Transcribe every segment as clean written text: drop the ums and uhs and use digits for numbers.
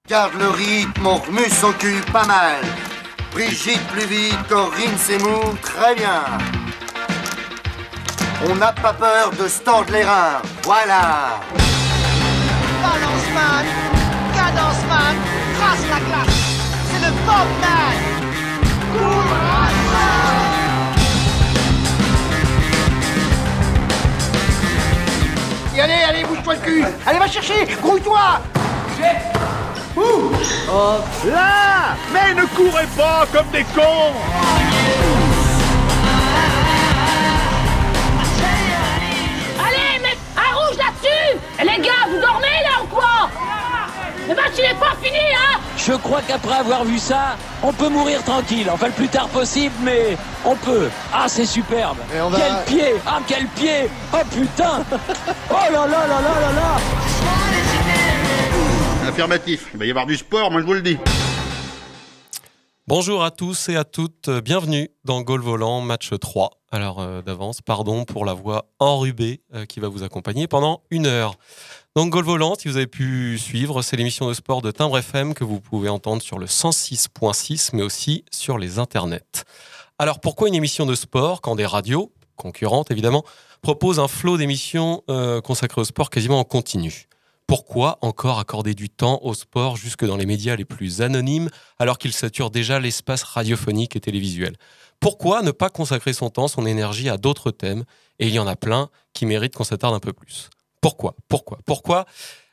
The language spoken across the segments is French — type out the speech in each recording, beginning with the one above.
Garde le rythme, on remue son cul pas mal. Brigitte plus vite, Corinne c'est mou, très bien. On n'a pas peur de se tordre les reins, voilà. Balance man, cadence man, trace la classe. C'est le Bob man. Et allez, bouge-toi le cul. Allez, va chercher, grouille-toi. Là! Mais ne courez pas comme des cons! Allez, mets un rouge là-dessus! Et les gars, vous dormez là ou quoi? Le match il est pas fini, hein? Je crois qu'après avoir vu ça, on peut mourir tranquille. Enfin, le plus tard possible, mais on peut. Ah, c'est superbe! Quel pied! Ah, quel pied! Oh putain! Oh là là là là là là! Affirmatif, il va y avoir du sport, moi je vous le dis. Bonjour à tous et à toutes, bienvenue dans Goal Volant, match 3. Alors d'avance, pardon pour la voix enrubée qui va vous accompagner pendant 1 heure. Donc Goal Volant, si vous avez pu suivre, c'est l'émission de sport de Timbre FM que vous pouvez entendre sur le 106.6, mais aussi sur les internets. Alors pourquoi une émission de sport quand des radios, concurrentes évidemment, proposent un flot d'émissions consacrées au sport quasiment en continu ? Pourquoi encore accorder du temps au sport jusque dans les médias les plus anonymes alors qu'il sature déjà l'espace radiophonique et télévisuel ? Pourquoi ne pas consacrer son temps, son énergie à d'autres thèmes ? Et il y en a plein qui méritent qu'on s'attarde un peu plus. Pourquoi ?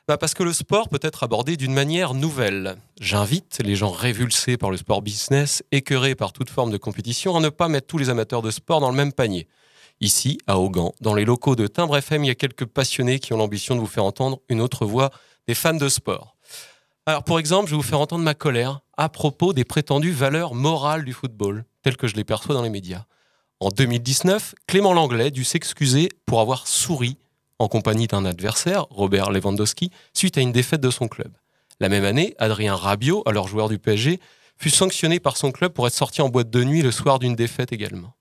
Parce que le sport peut être abordé d'une manière nouvelle. J'invite les gens révulsés par le sport business, écœurés par toute forme de compétition, à ne pas mettre tous les amateurs de sport dans le même panier. Ici, à Augan, dans les locaux de Timbre FM, il y a quelques passionnés qui ont l'ambition de vous faire entendre une autre voix des fans de sport. Alors, pour exemple, je vais vous faire entendre ma colère à propos des prétendues valeurs morales du football, telles que je les perçois dans les médias. En 2019, Clément Langlais dut s'excuser pour avoir souri en compagnie d'un adversaire, Robert Lewandowski, suite à une défaite de son club. La même année, Adrien Rabiot, alors joueur du PSG, fut sanctionné par son club pour être sorti en boîte de nuit le soir d'une défaite également.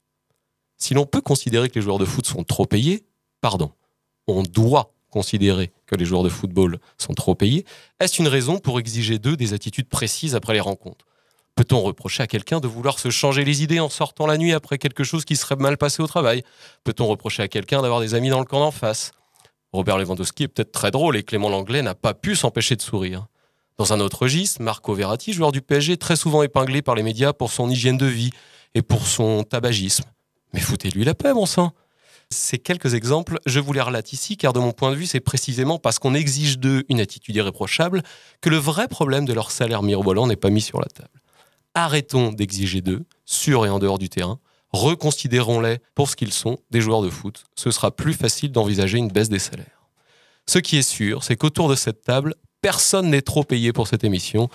Si l'on peut considérer que les joueurs de foot sont trop payés, on doit considérer que les joueurs de football sont trop payés, est-ce une raison pour exiger d'eux des attitudes précises après les rencontres ? Peut-on reprocher à quelqu'un de vouloir se changer les idées en sortant la nuit après quelque chose qui serait mal passé au travail ? Peut-on reprocher à quelqu'un d'avoir des amis dans le camp d'en face ? Robert Lewandowski est peut-être très drôle et Clément Langlais n'a pas pu s'empêcher de sourire. Dans un autre registre, Marco Verratti, joueur du PSG, très souvent épinglé par les médias pour son hygiène de vie et pour son tabagisme. Mais foutez-lui la paix, bon sang. Ces quelques exemples, je vous les relate ici, car de mon point de vue, c'est précisément parce qu'on exige d'eux une attitude irréprochable que le vrai problème de leur salaire mirobolant n'est pas mis sur la table. Arrêtons d'exiger d'eux, sur et en dehors du terrain, reconsidérons-les pour ce qu'ils sont, des joueurs de foot. Ce sera plus facile d'envisager une baisse des salaires. Ce qui est sûr, c'est qu'autour de cette table, personne n'est trop payé pour cette émission.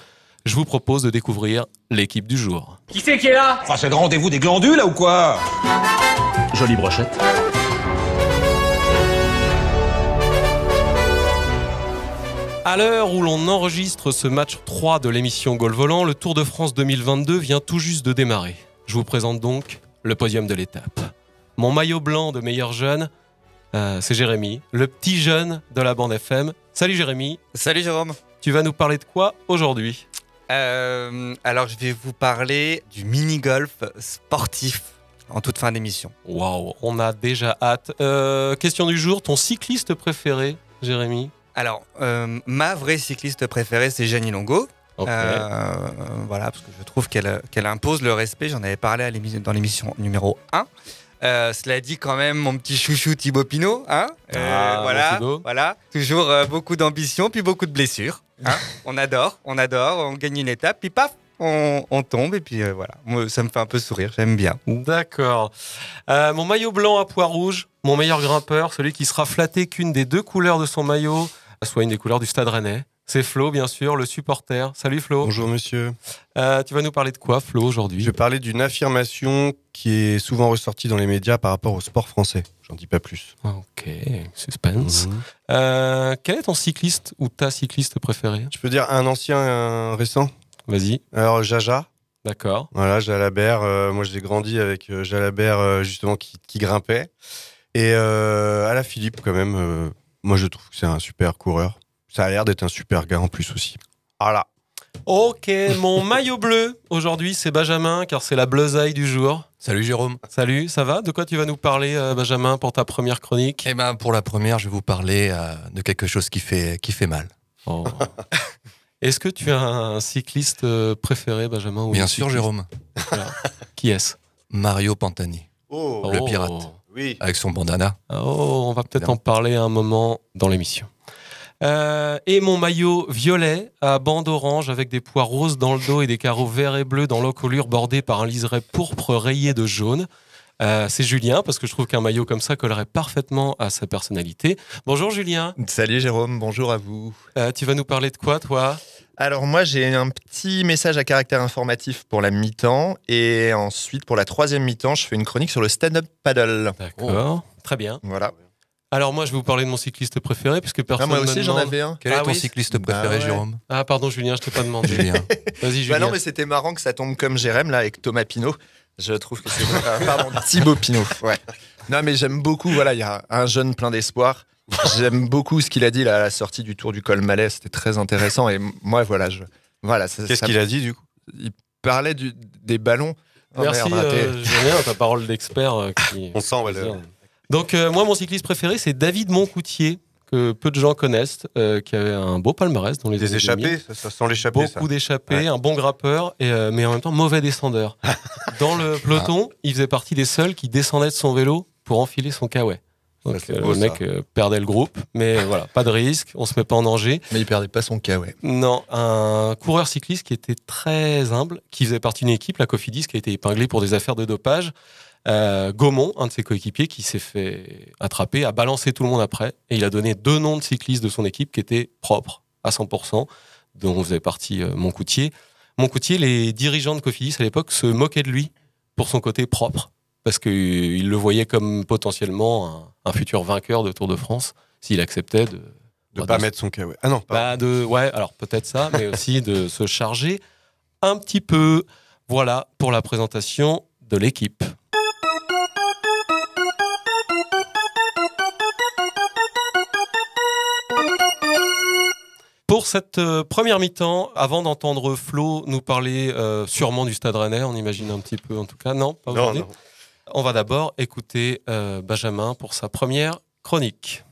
Je vous propose de découvrir l'équipe du jour. Qui c'est qui est là ? Enfin, c'est le rendez-vous des glandules, là, ou quoi ? Jolie brochette. À l'heure où l'on enregistre ce match 3 de l'émission Goal Volant, le Tour de France 2022 vient tout juste de démarrer. Je vous présente donc le podium de l'étape. Mon maillot blanc de meilleur jeune, c'est Jérémy, le petit jeune de la bande FM. Salut Jérémy. Salut Jérôme. Tu vas nous parler de quoi aujourd'hui ? Alors je vais vous parler du mini-golf sportif en toute fin d'émission. Waouh, on a déjà hâte. Question du jour, ton cycliste préféré, Jérémy ? Alors, ma vraie cycliste préférée, c'est Jeannie Longo. Okay. Voilà, parce que je trouve qu'elle impose le respect. J'en avais parlé dans l'émission numéro 1. Cela dit quand même mon petit chouchou Thibaut Pinot. Hein voilà. Toujours beaucoup d'ambition, puis beaucoup de blessures. Hein. on adore, on gagne une étape, puis paf, on tombe, et puis voilà. Moi, ça me fait un peu sourire, j'aime bien. D'accord. Mon maillot blanc à pois rouge, mon meilleur grimpeur, celui qui sera flatté qu'une des deux couleurs de son maillot soit une des couleurs du Stade Rennais. C'est Flo, bien sûr, le supporter. Salut Flo. Bonjour monsieur. Tu vas nous parler de quoi, Flo, aujourd'hui ? Je vais parler d'une affirmation qui est souvent ressortie dans les médias par rapport au sport français. J'en dis pas plus. Ok, suspense. Quel est ton cycliste ou ta cycliste préférée ? Je peux dire un ancien et un récent ? Vas-y. Alors Jaja. D'accord. Voilà, Jalabert. Moi, j'ai grandi avec Jalabert, justement, qui grimpait. Et Alaphilippe, quand même. Moi, je trouve que c'est un super coureur. Ça a l'air d'être un super gars en plus aussi. Voilà. Ok, mon maillot bleu, aujourd'hui, c'est Benjamin, car c'est la bleusaille du jour. Salut Jérôme. Salut, ça va? De quoi tu vas nous parler, Benjamin, pour ta première chronique? Eh ben, pour la première, je vais vous parler de quelque chose qui fait mal. Oh. Est-ce que tu as un cycliste préféré, Benjamin? Ou Bien sûr, Jérôme. Voilà. Qui est-ce? Mario Pantani, le pirate, oui. avec son bandana. Oh, on va peut-être en parler à un moment dans l'émission. Et mon maillot violet à bande orange avec des pois roses dans le dos et des carreaux verts et bleus dans l'encolure bordé par un liseré pourpre rayé de jaune. C'est Julien, parce que je trouve qu'un maillot comme ça collerait parfaitement à sa personnalité. Bonjour Julien. Salut Jérôme, bonjour à vous. Tu vas nous parler de quoi, toi? Alors moi j'ai un petit message à caractère informatif pour la mi-temps, et ensuite pour la troisième mi-temps je fais une chronique sur le stand-up paddle. D'accord, très bien. Voilà. Alors moi je vais vous parler de mon cycliste préféré, puisque personne moi ne aussi me j'en demande. avais un. Quel est ton cycliste préféré, Jérôme? Ah pardon Julien, je t'ai pas demandé. Julien. Vas-y Julien. Bah non mais c'était marrant que ça tombe comme Jérém là avec Thomas Pinot. Je trouve que c'est... pardon, Thibaut Pinot. Ouais. Non mais j'aime beaucoup, voilà, il y a un jeune plein d'espoir. J'aime beaucoup ce qu'il a dit là, à la sortie du Tour du Col Malais, c'était très intéressant, et moi voilà, Qu'est-ce qu'il a dit du coup? Il parlait des ballons. Oh, merci Julien, ta parole d'expert. On sent, ouais, Donc moi mon cycliste préféré c'est David Moncoutier, que peu de gens connaissent, qui avait un beau palmarès dans les Des années échappés, 2000. ça sent l'échappé. Beaucoup d'échappés, un bon grappeur, mais en même temps mauvais descendeur. Dans le peloton, il faisait partie des seuls qui descendaient de son vélo pour enfiler son kawaii. Donc le mec perdait le groupe, mais voilà, pas de risque, on se met pas en danger. Mais il perdait pas son kawaii. Non, un coureur cycliste qui était très humble, qui faisait partie d'une équipe, la Cofidis, qui a été épinglée pour des affaires de dopage. Gaumont, un de ses coéquipiers, qui s'est fait attraper, a balancé tout le monde après, et il a donné 2 noms de cyclistes de son équipe qui étaient propres à 100%, dont faisait partie Moncoutier. Moncoutier, les dirigeants de Cofidis à l'époque se moquaient de lui pour son côté propre, parce qu'ils le voyaient comme potentiellement un futur vainqueur de Tour de France s'il acceptait de pas mettre son kawaii. Ah non, pas. Ouais, alors peut-être ça, mais aussi de se charger un petit peu. Voilà pour la présentation de l'équipe. Pour cette première mi-temps, avant d'entendre Flo nous parler sûrement du Stade Rennais, on imagine un petit peu en tout cas, non, pas aujourd'hui. On va d'abord écouter Benjamin pour sa première chronique.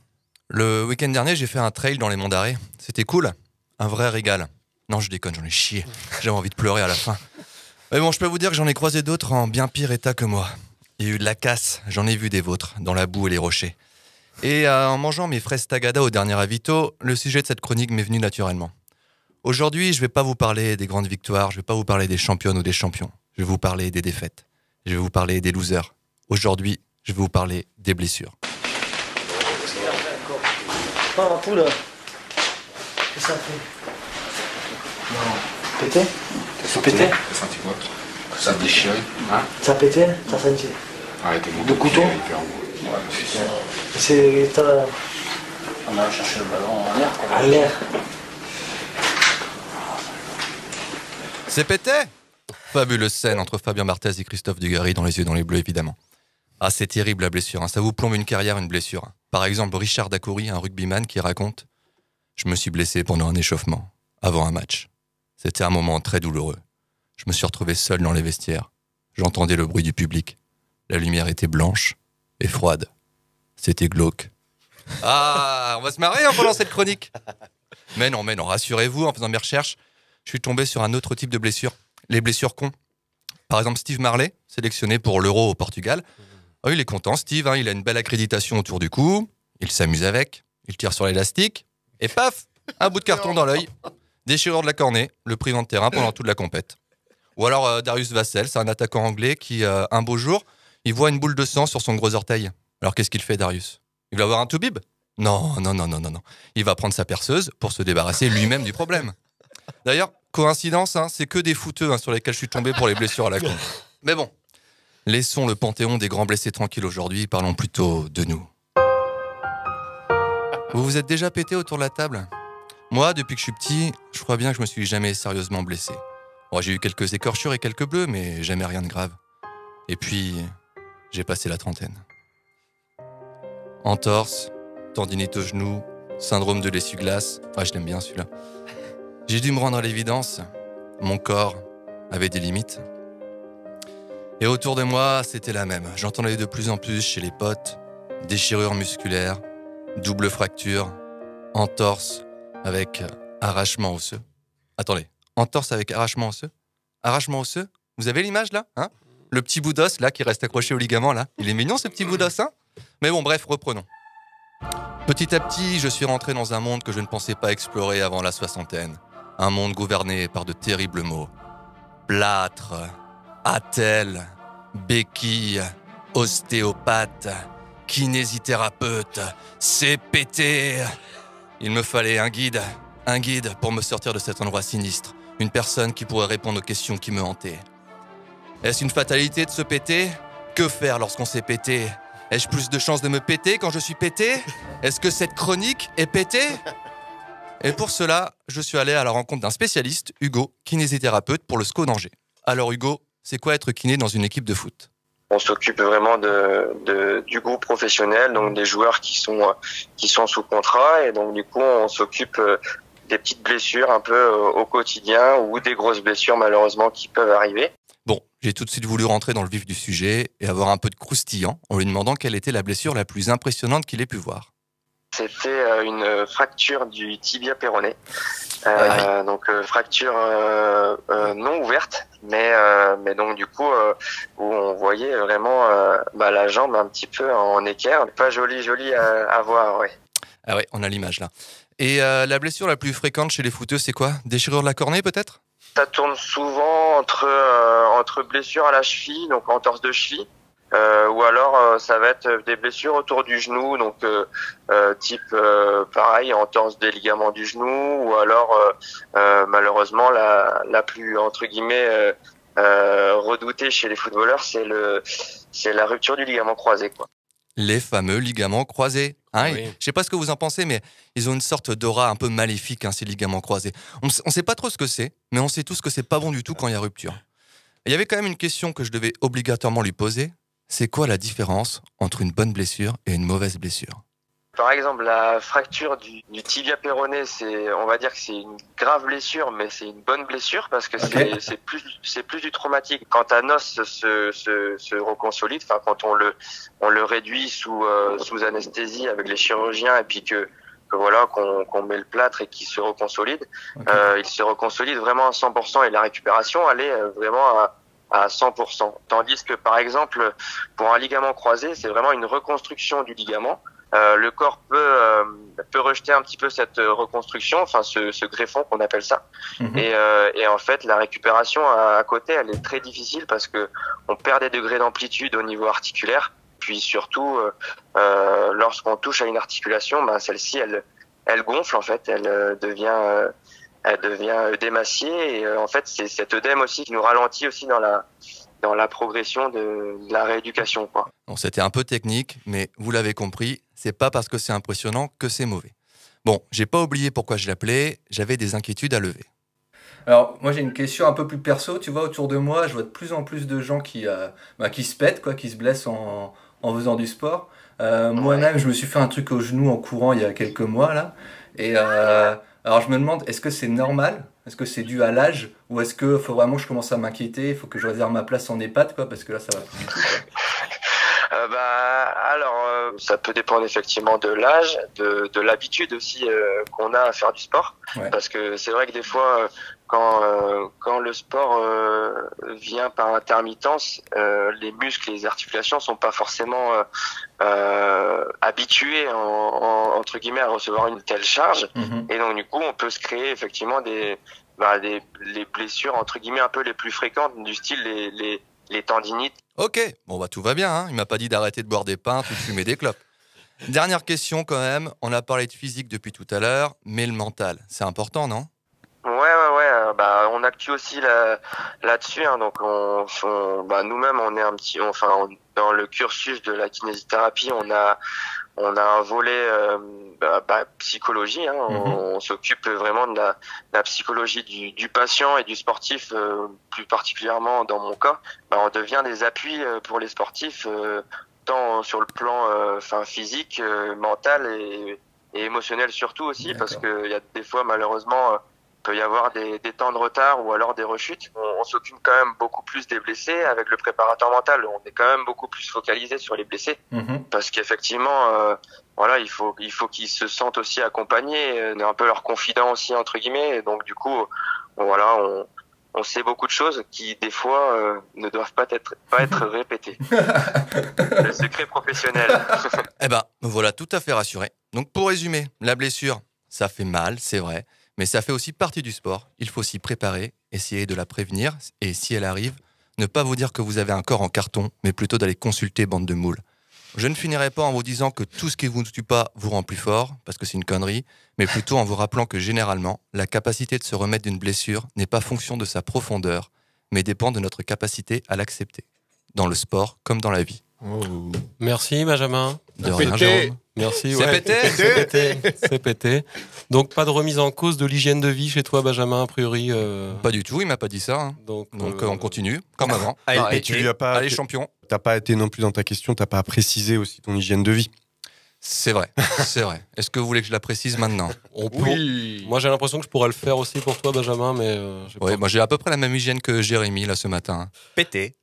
Le week-end dernier, j'ai fait un trail dans les Monts d'Arrée. C'était cool, un vrai régal. Non, je déconne, j'en ai chié. J'avais envie de pleurer à la fin. Mais bon, je peux vous dire que j'en ai croisé d'autres en bien pire état que moi. Il y a eu de la casse, j'en ai vu des vôtres, dans la boue et les rochers. Et en mangeant mes fraises tagada au dernier avito, le sujet de cette chronique m'est venu naturellement. Aujourd'hui, je ne vais pas vous parler des grandes victoires, je ne vais pas vous parler des championnes ou des champions. Je vais vous parler des défaites. Je vais vous parler des losers. Aujourd'hui, je vais vous parler des blessures. Oh, la poule. Qu'est-ce que ça fait? Non. Pété? C'est pété? T'as senti quoi? Ça a déchiré? Hein? Ça a pété? T'as senti? Arrêtez mon Le couteau? Ouais, c'est... on a cherché le ballon en l'air. À l'air. C'est pété! Fabuleuse scène entre Fabien Barthez et Christophe Dugarry dans Les Yeux dans les Bleus, évidemment. Ah, c'est terrible la blessure, hein. Ça vous plombe une carrière, une blessure. Par exemple, Richard Dacoury, un rugbyman qui raconte « Je me suis blessé pendant un échauffement, avant un match. C'était un moment très douloureux. Je me suis retrouvé seul dans les vestiaires. J'entendais le bruit du public. La lumière était blanche et froide. C'était glauque. » Ah, on va se marrer pendant cette chronique. Mais non, rassurez-vous, en faisant mes recherches, je suis tombé sur un autre type de blessure. Les blessures cons. Par exemple, Steve Marley, sélectionné pour l'Euro au Portugal. Oh, il est content, Steve, hein, il a une belle accréditation autour du cou, il s'amuse avec, il tire sur l'élastique, et paf, un bout de carton dans l'œil, déchirure de la cornée, le pris vent de terrain pendant toute la compète. Ou alors Darius Vassell, c'est un attaquant anglais qui, un beau jour, il voit une boule de sang sur son gros orteil. Alors qu'est-ce qu'il fait, Darius? Il va avoir un toubib? Non. Il va prendre sa perceuse pour se débarrasser lui-même du problème. D'ailleurs, coïncidence, hein, c'est que des fouteux sur lesquels je suis tombé pour les blessures à la con. Mais bon, laissons le panthéon des grands blessés tranquille aujourd'hui, parlons plutôt de nous. Vous vous êtes déjà pété autour de la table? Moi, depuis que je suis petit, je crois bien que je me suis jamais sérieusement blessé. Bon, j'ai eu quelques écorchures et quelques bleus, mais jamais rien de grave. Et puis, j'ai passé la trentaine. Entorse, tendinite au genou, syndrome de l'essuie-glace. Ah, je l'aime bien celui-là. J'ai dû me rendre à l'évidence. Mon corps avait des limites. Et autour de moi, c'était la même. J'entendais de plus en plus chez les potes déchirures musculaires, double fracture, entorse avec arrachement osseux. Attendez, entorse avec arrachement osseux? Arrachement osseux? Vous avez l'image là, hein? Le petit bout d'os là qui reste accroché au ligament là. Il est mignon ce petit bout d'os, hein? Mais bon, bref, reprenons. Petit à petit, je suis rentré dans un monde que je ne pensais pas explorer avant la soixantaine. Un monde gouverné par de terribles mots. Plâtre, attelle, béquille, ostéopathe, kinésithérapeute, CPT. Il me fallait un guide pour me sortir de cet endroit sinistre. Une personne qui pourrait répondre aux questions qui me hantaient. Est-ce une fatalité de se péter? Que faire lorsqu'on s'est pété? Ai-je plus de chances de me péter quand je suis pété? Est-ce que cette chronique est pétée? Et pour cela, je suis allé à la rencontre d'un spécialiste, Hugo, kinésithérapeute pour le SCO d'Angers. Alors Hugo, c'est quoi être kiné dans une équipe de foot? On s'occupe vraiment du groupe professionnel, donc des joueurs qui sont sous contrat, et donc du coup on s'occupe des petites blessures un peu au quotidien ou des grosses blessures malheureusement qui peuvent arriver. Bon, j'ai tout de suite voulu rentrer dans le vif du sujet et avoir un peu de croustillant en lui demandant quelle était la blessure la plus impressionnante qu'il ait pu voir. C'était une fracture du tibia péroné, donc fracture non ouverte, mais donc du coup où on voyait vraiment la jambe un petit peu en équerre, pas joli à voir, ouais. Ah ouais, on a l'image là. Et la blessure la plus fréquente chez les footeux, c'est quoi? Déchirure de la cornée peut-être? Ça tourne souvent entre blessures à la cheville, donc entorse de cheville, ou alors ça va être des blessures autour du genou, donc type pareil, entorse des ligaments du genou, ou alors malheureusement la plus entre guillemets redoutée chez les footballeurs, c'est la rupture du ligament croisé, quoi. Les fameux ligaments croisés. Hein, Oui. je sais pas ce que vous en pensez, mais ils ont une sorte d'aura un peu maléfique, hein, ces ligaments croisés. On sait pas trop ce que c'est, mais on sait tous que c'est pas bon du tout quand il y a rupture. Il y avait quand même une question que je devais obligatoirement lui poser. C'est quoi la différence entre une bonne blessure et une mauvaise blessure? Par exemple, la fracture du tibia péroné, on va dire que c'est une grave blessure, mais c'est une bonne blessure parce que c'est plus du traumatique. Quand un os se reconsolide, enfin quand on le réduit sous anesthésie avec les chirurgiens et puis que voilà qu'on met le plâtre et qu'il se reconsolide, il se reconsolide vraiment à 100% et la récupération elle est vraiment à 100%. Tandis que par exemple pour un ligament croisé, c'est vraiment une reconstruction du ligament. Le corps peut rejeter un petit peu cette reconstruction, enfin ce greffon qu'on appelle ça. Et en fait, la récupération à côté, elle est très difficile parce que on perd des degrés d'amplitude au niveau articulaire. Puis surtout, lorsqu'on touche à une articulation, celle-ci, elle gonfle en fait, elle devient démaciée. Et en fait, c'est cet œdème aussi qui nous ralentit aussi dans la progression de la rééducation, quoi. Bon, c'était un peu technique, mais vous l'avez compris, c'est pas parce que c'est impressionnant que c'est mauvais. Bon, j'ai pas oublié pourquoi je l'appelais, j'avais des inquiétudes à lever. Alors, moi j'ai une question un peu plus perso, tu vois, autour de moi, je vois de plus en plus de gens qui se pètent, quoi, qui se blessent en faisant du sport. Moi-même, je me suis fait un truc au genou en courant il y a quelques mois, là. Et alors je me demande, est-ce que c'est normal? Est-ce que c'est dû à l'âge? Ou est-ce qu'il faut vraiment que je commence à m'inquiéter? Il faut que je réserve ma place en EHPAD, quoi, parce que là, ça va plus du tout, quoi. Alors, ça peut dépendre effectivement de l'âge, de l'habitude aussi qu'on a à faire du sport. Ouais. Parce que c'est vrai que des fois, quand le sport vient par intermittence, les muscles et les articulations sont pas forcément habitués entre guillemets à recevoir une telle charge. Et donc du coup, on peut se créer effectivement les blessures entre guillemets un peu les plus fréquentes, du style les tendinites. Ok, bon tout va bien, hein. Il m'a pas dit d'arrêter de boire des pintes ou de fumer des clopes. Dernière question quand même, on a parlé de physique depuis tout à l'heure, mais le mental, c'est important, non? Ouais, on acctue aussi là-dessus, hein. Donc nous-mêmes on est dans le cursus de la kinésithérapie, on a un volet psychologie, hein. On s'occupe vraiment de la psychologie du patient et du sportif, plus particulièrement dans mon cas. On devient des appuis pour les sportifs, tant sur le plan physique, mental et émotionnel surtout aussi, parce que il y a des fois malheureusement peut y avoir des temps de retard ou alors des rechutes. On s'occupe quand même beaucoup plus des blessés. Avec le préparateur mental, on est quand même beaucoup plus focalisé sur les blessés. Parce qu'effectivement, voilà, il faut qu'ils se sentent aussi accompagnés, un peu leur confident aussi, entre guillemets. Et donc, du coup, voilà, on sait beaucoup de choses qui, des fois, ne doivent pas être répétées. Le secret professionnel. Eh ben, me voilà tout à fait rassuré. Donc, pour résumer, la blessure, ça fait mal, c'est vrai, mais ça fait aussi partie du sport. Il faut s'y préparer, essayer de la prévenir, et si elle arrive, ne pas vous dire que vous avez un corps en carton, mais plutôt d'aller consulter bande de moules. Je ne finirai pas en vous disant que tout ce qui ne vous tue pas vous rend plus fort, parce que c'est une connerie, mais plutôt en vous rappelant que généralement, la capacité de se remettre d'une blessure n'est pas fonction de sa profondeur, mais dépend de notre capacité à l'accepter, dans le sport comme dans la vie. Oh. Merci Benjamin. De rien, Jérôme. Merci. C'est pété. C'est pété. Donc pas de remise en cause de l'hygiène de vie chez toi, Benjamin, a priori. Pas du tout, il m'a pas dit ça. Hein. Donc on continue comme avant. Et tu lui as pas. Allez, champion. T'as pas été non plus dans ta question, t'as pas précisé aussi ton hygiène de vie. C'est vrai, c'est vrai. Est-ce que vous voulez que je la précise maintenant? Oui. Moi j'ai l'impression que je pourrais le faire aussi pour toi, Benjamin, mais. Moi j'ai à peu près la même hygiène que Jérémy là ce matin. Pété.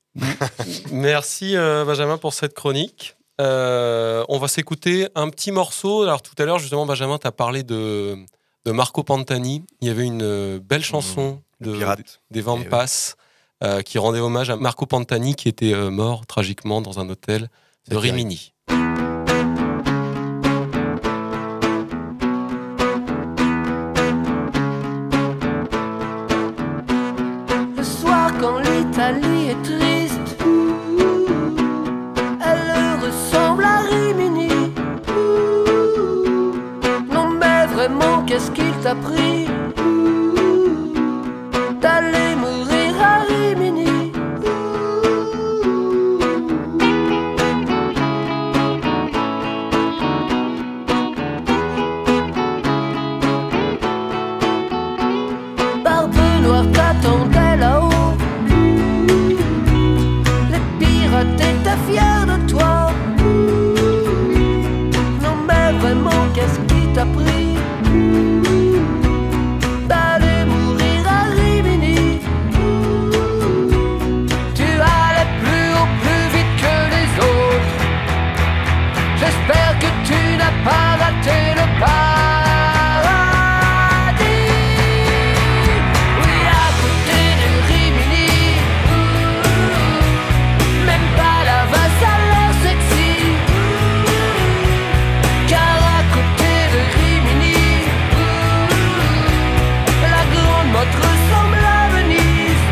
Merci Benjamin pour cette chronique. On va s'écouter un petit morceau. Alors tout à l'heure justement Benjamin t'as parlé de Marco Pantani. Il y avait une belle chanson des Vampas qui rendait hommage à Marco Pantani qui était mort tragiquement dans un hôtel de Rimini. Le soir quand l'Italie est triste, elle ressemble à Rimini. Non mais vraiment, qu'est-ce qu'il t'a pris d'aller mourir à Rimini? Barbe Noire t'attendait là-haut, les pirates étaient fiers de toi. Non mais vraiment, qu'est-ce qui t'a pris d'aller mourir à Rimini? Tu allais plus haut, plus vite que les autres. J'espère que tu n'as pas raté le paradis. Oui, à côté de Rimini, même pas la vase a l'air sexy. Car à côté de Rimini, la grande motte ressemble à Venise.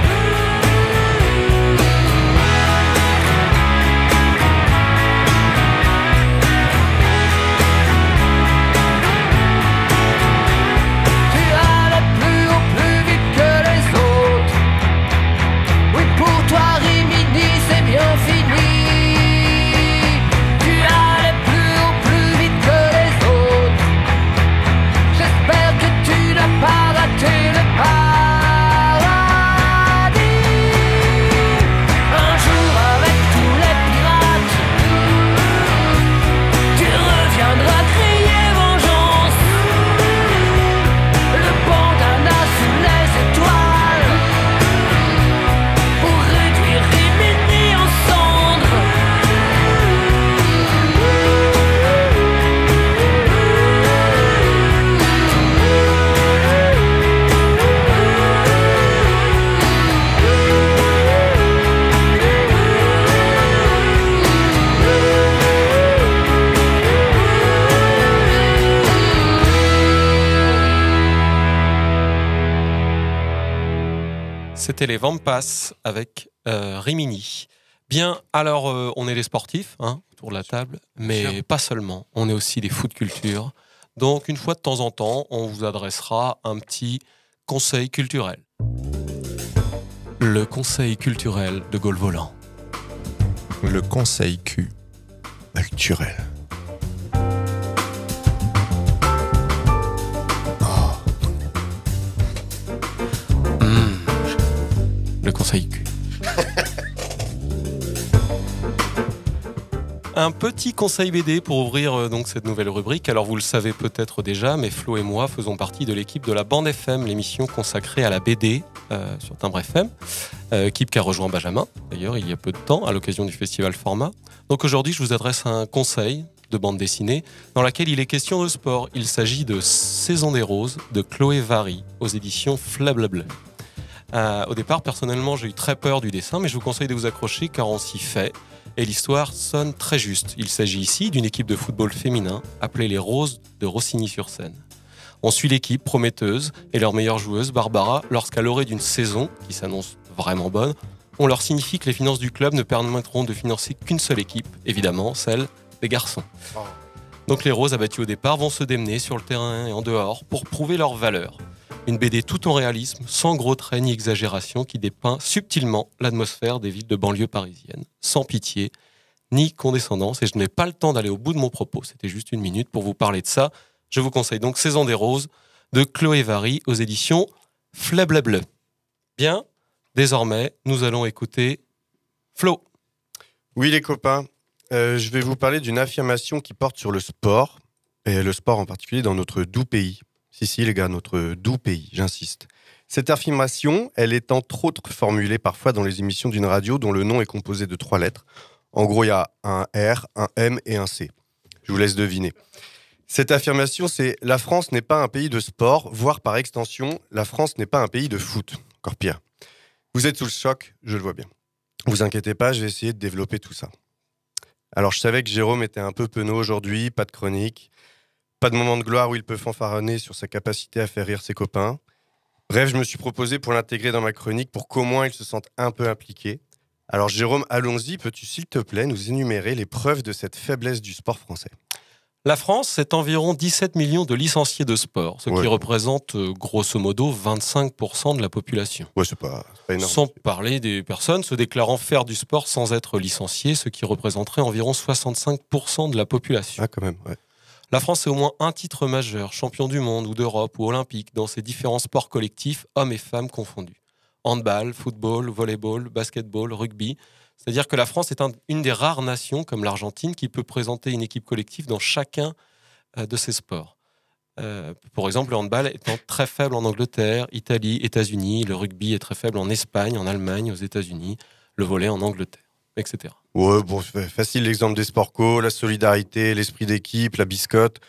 Tu allais plus haut, plus vite que les autres. Oui, pour toi Rimini c'est bien fini. Tu allais plus haut, plus vite que les autres. J'espère que tu n'as pas raté le paradis. Un jour avec tous les pirates, tu reviendras crier vengeance. Le bandana sous les étoiles pour réduire Rimini en cendres. C'était les Vampas avec Rimini. Bien, alors on est les sportifs autour de la table, mais pas seulement. On est aussi les fous de culture. Donc une fois de temps en temps, on vous adressera un petit conseil culturel. Le conseil culturel de Gaulle Volant. Le conseil culturel. Le conseil cul. Un petit conseil BD pour ouvrir donc cette nouvelle rubrique. Alors vous le savez peut-être déjà, mais Flo et moi faisons partie de l'équipe de la Bande FM, l'émission consacrée à la BD sur Timbre FM, équipe qui a rejoint Benjamin, d'ailleurs, il y a peu de temps, à l'occasion du festival Format. Donc aujourd'hui, je vous adresse un conseil de bande dessinée dans laquelle il est question de sport. Il s'agit de Saison des Roses de Chloé Vary aux éditions Flablableu. Au départ, personnellement, j'ai eu très peur du dessin, mais je vous conseille de vous accrocher car on s'y fait. Et l'histoire sonne très juste. Il s'agit ici d'une équipe de football féminin appelée les Roses de Rossigny-sur-Seine. On suit l'équipe prometteuse et leur meilleure joueuse, Barbara, lorsqu'à l'orée d'une saison qui s'annonce vraiment bonne, on leur signifie que les finances du club ne permettront de financer qu'une seule équipe, évidemment celle des garçons. Donc les Roses, abattues au départ, vont se démener sur le terrain et en dehors pour prouver leur valeur. Une BD tout en réalisme, sans gros traits ni exagération, qui dépeint subtilement l'atmosphère des villes de banlieue parisienne, sans pitié ni condescendance. Et je n'ai pas le temps d'aller au bout de mon propos, c'était juste une minute pour vous parler de ça. Je vous conseille donc Saison des Roses de Chloé Vary aux éditions Flablableu. Bien, désormais, nous allons écouter Flo. Oui les copains, je vais vous parler d'une affirmation qui porte sur le sport, et le sport en particulier dans notre doux pays. Si les gars, notre doux pays, j'insiste. Cette affirmation, elle est entre autres formulée parfois dans les émissions d'une radio dont le nom est composé de 3 lettres. En gros, il y a un R, un M et un C. Je vous laisse deviner. Cette affirmation, c'est « La France n'est pas un pays de sport, voire par extension, la France n'est pas un pays de foot ». Encore pire. Vous êtes sous le choc, je le vois bien. Vous inquiétez pas, je vais essayer de développer tout ça. Alors, je savais que Jérôme était un peu penaud aujourd'hui, pas de chronique. Pas de moment de gloire où il peut fanfaronner sur sa capacité à faire rire ses copains. Bref, je me suis proposé pour l'intégrer dans ma chronique pour qu'au moins il se sente un peu impliqué. Alors Jérôme, allons-y, peux-tu s'il te plaît nous énumérer les preuves de cette faiblesse du sport français ? La France, c'est environ 17 millions de licenciés de sport, ce qui représente grosso modo 25% de la population. Ouais, c'est pas énorme. Sans parler des personnes se déclarant faire du sport sans être licenciés, ce qui représenterait environ 65% de la population. Ah, quand même, ouais. La France a au moins un titre majeur, champion du monde ou d'Europe ou olympique, dans ses différents sports collectifs, hommes et femmes confondus. Handball, football, volleyball, basketball, rugby. C'est-à-dire que la France est une des rares nations, comme l'Argentine, qui peut présenter une équipe collective dans chacun de ces sports. Pour exemple, le handball étant très faible en Angleterre, Italie, États-Unis. Le rugby est très faible en Espagne, en Allemagne, aux États-Unis. Le volley en Angleterre, etc. Ouais, bon, facile l'exemple des sports co, la solidarité, l'esprit d'équipe, la biscotte.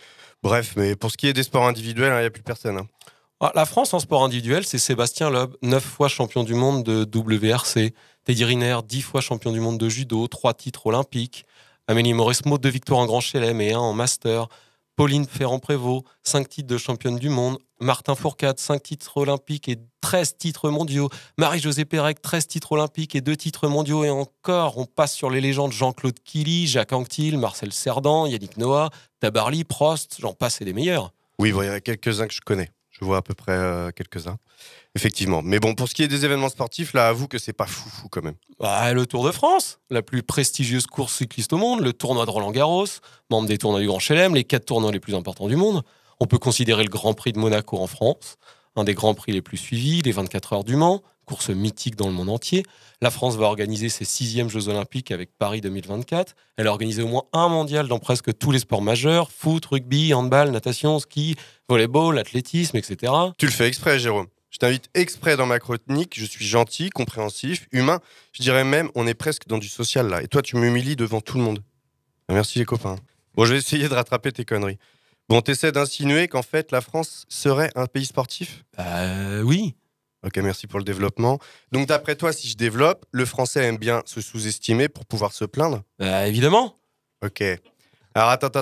Bref, mais pour ce qui est des sports individuels, il n'y a plus personne. Hein. La France en sport individuel, c'est Sébastien Loeb, 9 fois champion du monde de WRC. Teddy Riner, 10 fois champion du monde de judo, 3 titres olympiques. Amélie Mauresmo, 2 victoires en Grand Chelem et 1 en Master. Pauline Ferrand-Prévot, 5 titres de championne du monde. Martin Fourcade, 5 titres olympiques et 13 titres mondiaux. Marie-Josée Pérec, 13 titres olympiques et 2 titres mondiaux. Et encore, on passe sur les légendes Jean-Claude Killy, Jacques Anquetil, Marcel Cerdan, Yannick Noah, Tabarly, Prost, j'en passe et des meilleurs. Oui, bon, il y en a quelques-uns que je connais. Je vois à peu près quelques-uns. Effectivement. Mais bon, pour ce qui est des événements sportifs, là, avoue que c'est pas fou quand même. Le Tour de France, la plus prestigieuse course cycliste au monde, le tournoi de Roland-Garros, membre des tournois du Grand Chelem, les 4 tournois les plus importants du monde. On peut considérer le Grand Prix de Monaco en France, un des grands prix les plus suivis, les 24 heures du Mans, course mythique dans le monde entier. La France va organiser ses 6e Jeux Olympiques avec Paris 2024. Elle a organisé au moins un mondial dans presque tous les sports majeurs, foot, rugby, handball, natation, ski, volleyball, athlétisme, etc. Tu le fais exprès, Jérôme. Je t'invite exprès dans ma chronique, je suis gentil, compréhensif, humain. Je dirais même, on est presque dans du social là. Et toi, tu m'humilies devant tout le monde. Merci les copains. Bon, je vais essayer de rattraper tes conneries. Bon, t'essaies d'insinuer qu'en fait, la France serait un pays sportif ? Oui. Ok, merci pour le développement. Donc d'après toi, si je développe, le français aime bien se sous-estimer pour pouvoir se plaindre ? Évidemment. Ok. Alors attends.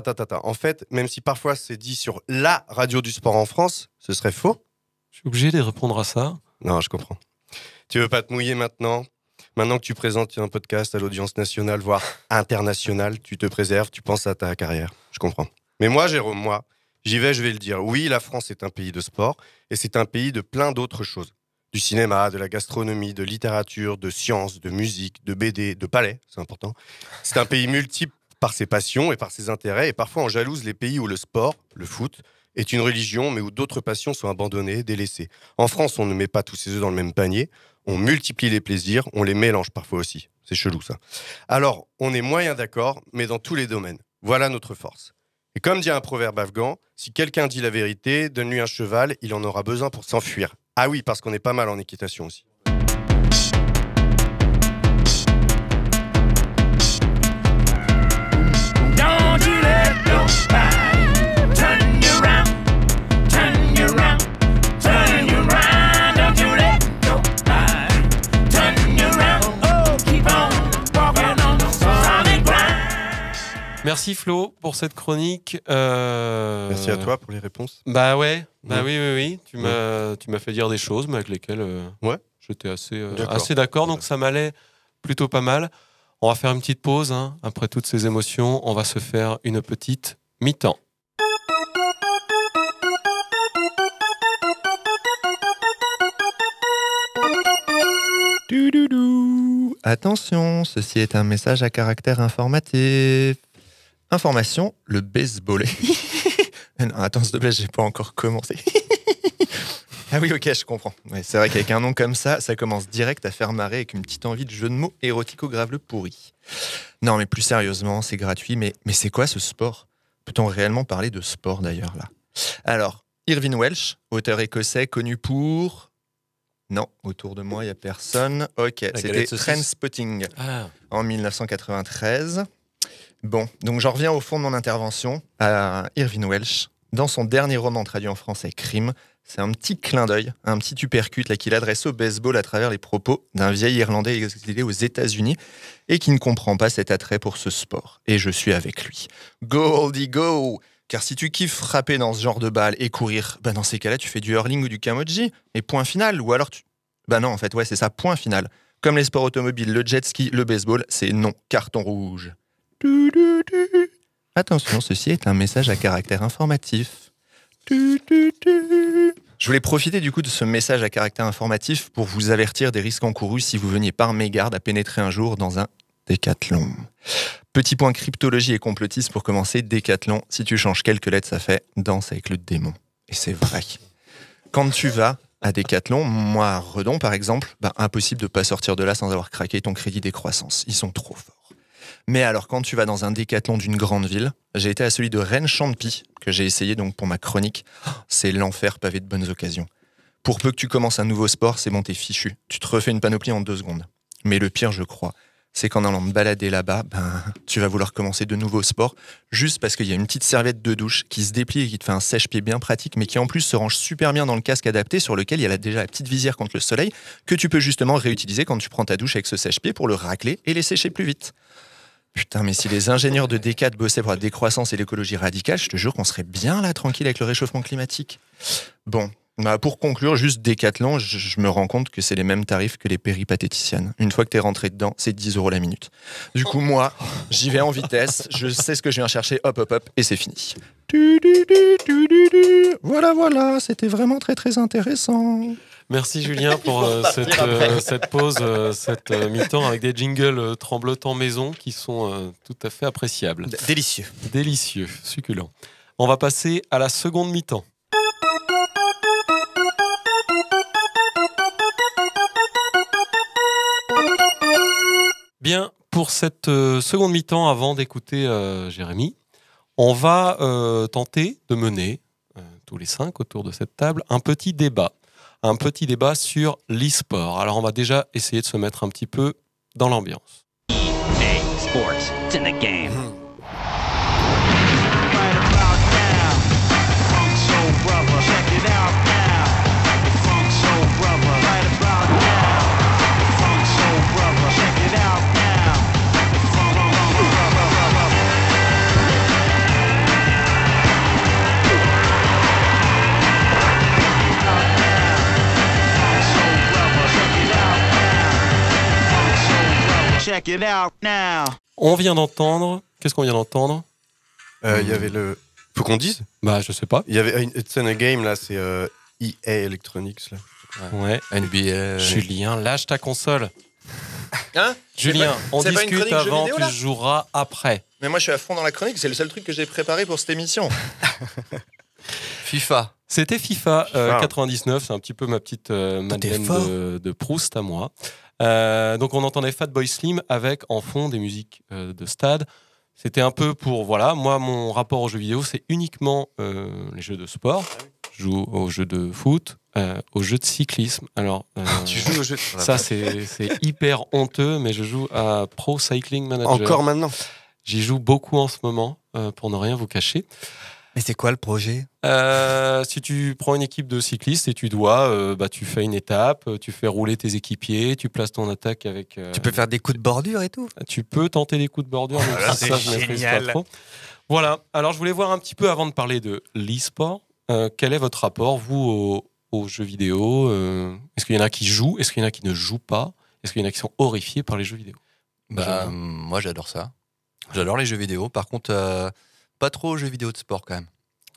En fait, même si parfois c'est dit sur la radio du sport en France, ce serait faux ? Je suis obligé de répondre à ça. Non, je comprends. Tu veux pas te mouiller maintenant ? Maintenant que tu présentes un podcast à l'audience nationale, voire internationale, tu te préserves, tu penses à ta carrière. Je comprends. Mais moi, Jérôme, j'y vais, je vais le dire. Oui, la France est un pays de sport et c'est un pays de plein d'autres choses. Du cinéma, de la gastronomie, de littérature, de sciences, de musique, de BD, de palais, c'est important. C'est un pays multiple par ses passions et par ses intérêts et parfois on jalouse les pays où le sport, le foot, est une religion, mais où d'autres passions sont abandonnées, délaissées. En France, on ne met pas tous ses œufs dans le même panier, on multiplie les plaisirs, on les mélange parfois aussi. C'est chelou ça. Alors, on est moyen d'accord, mais dans tous les domaines. Voilà notre force. Et comme dit un proverbe afghan, si quelqu'un dit la vérité, donne-lui un cheval, il en aura besoin pour s'enfuir. Ah oui, parce qu'on est pas mal en équitation aussi. Don't you let nobody turn you around, turn you around, turn you around. Don't you let nobody turn you around. Oh, keep on walking on the solid ground. Merci Flo pour cette chronique. Merci à toi pour les réponses. Bah ouais, oui. Tu m'as fait dire des choses, mais avec lesquelles j'étais assez d'accord. Donc ça m'allait plutôt pas mal. On va faire une petite pause. Hein. Après toutes ces émotions, on va se faire une petite mi-temps. Attention, ceci est un message à caractère informatif. Information, le baseball. Non, attends, s'il te plaît, j'ai pas encore commencé. Ah oui, ok, je comprends. Ouais, c'est vrai qu'avec un nom comme ça commence direct à faire marrer avec une petite envie de jeu de mots érotico-grave le pourri. Non, mais plus sérieusement, c'est gratuit, mais c'est quoi ce sport ? Peut-on réellement parler de sport d'ailleurs là ? Alors, Irvine Welsh, auteur écossais connu pour... Non, autour de moi, il n'y a personne. Ok, c'était Trainspotting en 1993. Bon, donc j'en reviens au fond de mon intervention à Irvine Welsh. Dans son dernier roman traduit en français, Crime, c'est un petit clin d'œil, un petit uppercut là, qu'il adresse au baseball à travers les propos d'un vieil Irlandais exilé aux États-Unis et qui ne comprend pas cet attrait pour ce sport. Et je suis avec lui. Go Oldie go! Car si tu kiffes frapper dans ce genre de balle et courir, dans ces cas-là, tu fais du hurling ou du kamoji, et point final. Ou alors tu... non, en fait, ouais, c'est ça, point final. Comme les sports automobiles, le jet ski, le baseball, c'est non, carton rouge. Attention, ceci est un message à caractère informatif. Je voulais profiter du coup de ce message à caractère informatif pour vous avertir des risques encourus si vous veniez par mégarde à pénétrer un jour dans un décathlon. Petit point cryptologie et complotisme pour commencer, décathlon, si tu changes quelques lettres, ça fait danse avec le démon. Et c'est vrai. Quand tu vas à Décathlon, moi à Redon par exemple, impossible de pas sortir de là sans avoir craqué ton crédit décroissance. Ils sont trop forts. Mais alors, quand tu vas dans un décathlon d'une grande ville, j'ai été à celui de Rennes-Champy, que j'ai essayé donc pour ma chronique. C'est l'enfer pavé de bonnes occasions. Pour peu que tu commences un nouveau sport, c'est bon, t'es fichu. Tu te refais une panoplie en 2 secondes. Mais le pire, je crois, c'est qu'en allant me balader là-bas, tu vas vouloir commencer de nouveaux sports juste parce qu'il y a une petite serviette de douche qui se déplie et qui te fait un sèche-pied bien pratique, mais qui en plus se range super bien dans le casque adapté sur lequel il y a déjà la petite visière contre le soleil que tu peux justement réutiliser quand tu prends ta douche avec ce sèche-pied pour le racler et les sécher plus vite. Putain, mais si les ingénieurs de Decat bossaient pour la décroissance et l'écologie radicale, je te jure qu'on serait bien là, tranquille, avec le réchauffement climatique. Bon, pour conclure, juste Décathlon, je me rends compte que c'est les mêmes tarifs que les péripatéticiennes. Une fois que t'es rentré dedans, c'est 10 € la minute. Du coup, moi, j'y vais en vitesse, je sais ce que je viens chercher, hop, et c'est fini. Voilà, c'était vraiment très très intéressant. Merci Julien pour cette pause, cette mi-temps avec des jingles tremblotants maison qui sont tout à fait appréciables. Délicieux, succulents. On va passer à la seconde mi-temps. Bien, pour cette seconde mi-temps, avant d'écouter Jérémy, on va tenter de mener, tous les 5 autour de cette table, un petit débat sur l'e-sport. Alors on va déjà essayer de se mettre un petit peu dans l'ambiance. EA Sports, it's in the game. Check it out now. On vient d'entendre. Qu'est-ce qu'on vient d'entendre ? Il y avait le. Faut qu'on dise ? Je sais pas. Il y avait It's in a Game, là, c'est EA Electronics, là. Ouais. NBA. Julien, lâche ta console. Hein ? Julien, on discute avant, vidéo, tu joueras après. Mais moi, je suis à fond dans la chronique, c'est le seul truc que j'ai préparé pour cette émission. FIFA. C'était FIFA 99, c'est un petit peu ma petite Madeleine de Proust à moi. Donc on entendait Fatboy Slim avec en fond des musiques de stade. C'était un peu pour, voilà, moi mon rapport aux jeux vidéo c'est uniquement les jeux de sport. Je joue aux jeux de foot, aux jeux de cyclisme. Alors, tu joues aux jeux de... Ça c'est hyper honteux, mais je joue à Pro Cycling Manager. Encore maintenant? J'y joue beaucoup en ce moment, pour ne rien vous cacher. Mais c'est quoi le projet? Si tu prends une équipe de cyclistes et tu dois, tu fais une étape, tu fais rouler tes équipiers, tu places ton attaque avec... Tu peux faire des coups de bordure et tout? Tu peux tenter des coups de bordure, mais ça, je maîtrise pas trop. Voilà, alors je voulais voir un petit peu, avant de parler de l'e-sport, quel est votre rapport, vous, aux jeux vidéo? Est-ce qu'il y en a qui jouent? Est-ce qu'il y en a qui ne jouent pas? Est-ce qu'il y en a qui sont horrifiés par les jeux vidéo? Moi, j'adore ça. J'adore les jeux vidéo. Par contre, pas trop aux jeux vidéo de sport quand même.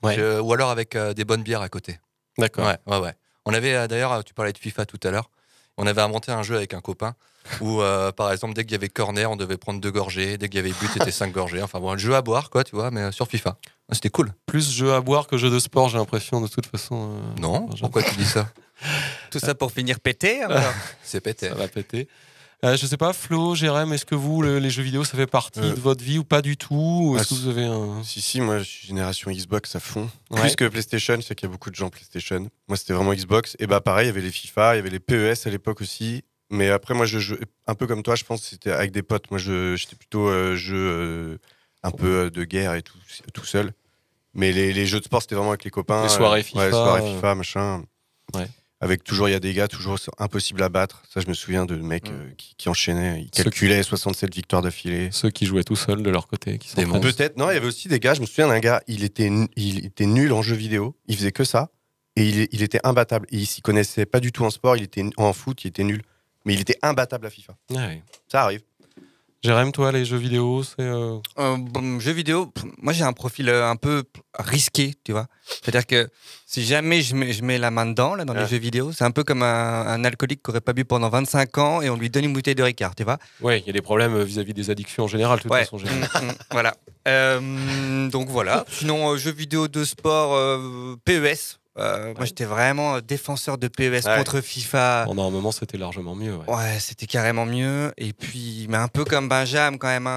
Ouais. Ou alors avec des bonnes bières à côté. D'accord. Ouais. On avait d'ailleurs, tu parlais de FIFA tout à l'heure, on avait inventé un jeu avec un copain où, par exemple, dès qu'il y avait corner, on devait prendre 2 gorgées. Dès qu'il y avait but, c'était 5 gorgées. Enfin bon, un jeu à boire, quoi, tu vois, mais sur FIFA. C'était cool. Plus jeu à boire que jeu de sport, j'ai l'impression, de toute façon. Non, pourquoi tu dis ça? Tout ça pour finir pété? C'est pété. Ça va péter. Je sais pas, Flo, Jérém, est-ce que vous, les jeux vidéo, ça fait partie de votre vie ou pas du tout? Ou est-ce que vous avez un... Si, moi je suis génération Xbox à fond. Ouais. Plus que PlayStation, c'est qu'il y a beaucoup de gens PlayStation. Moi c'était vraiment Xbox. Et pareil, il y avait les FIFA, il y avait les PES à l'époque aussi. Mais après, moi je jouais un peu comme toi, je pense que c'était avec des potes. Moi j'étais plutôt jeu un peu de guerre et tout seul. Mais les jeux de sport, c'était vraiment avec les copains. Les soirées FIFA. Ouais, les soirées FIFA, machin. Ouais. Avec toujours, il y a des gars, toujours impossible à battre. Ça, je me souviens de mecs qui enchaînaient, ils calculaient 67 victoires d'affilée. Ceux qui jouaient tout seuls de leur côté. Peut-être, non, il y avait aussi des gars, je me souviens d'un gars, il était nul en jeu vidéo, il faisait que ça, et il était imbattable. Et il s'y connaissait pas du tout en sport, il était en foot, il était nul, mais il était imbattable à FIFA. Ah oui. Ça arrive. Jérém, toi, les jeux vidéo, c'est... Jeux vidéo, moi j'ai un profil un peu risqué, tu vois. C'est-à-dire que si jamais je mets la main dedans, là, dans les jeux vidéo, c'est un peu comme un alcoolique qui n'aurait pas bu pendant 25 ans et on lui donne une bouteille de Ricard, tu vois. Oui, il y a des problèmes vis-à-vis des addictions en général, de toute façon. Voilà. Donc voilà. Sinon, jeux vidéo de sport, PES. Moi j'étais vraiment défenseur de PES contre FIFA. Pendant un moment c'était largement mieux. Ouais, c'était carrément mieux. Et puis, mais un peu comme Benjamin quand même,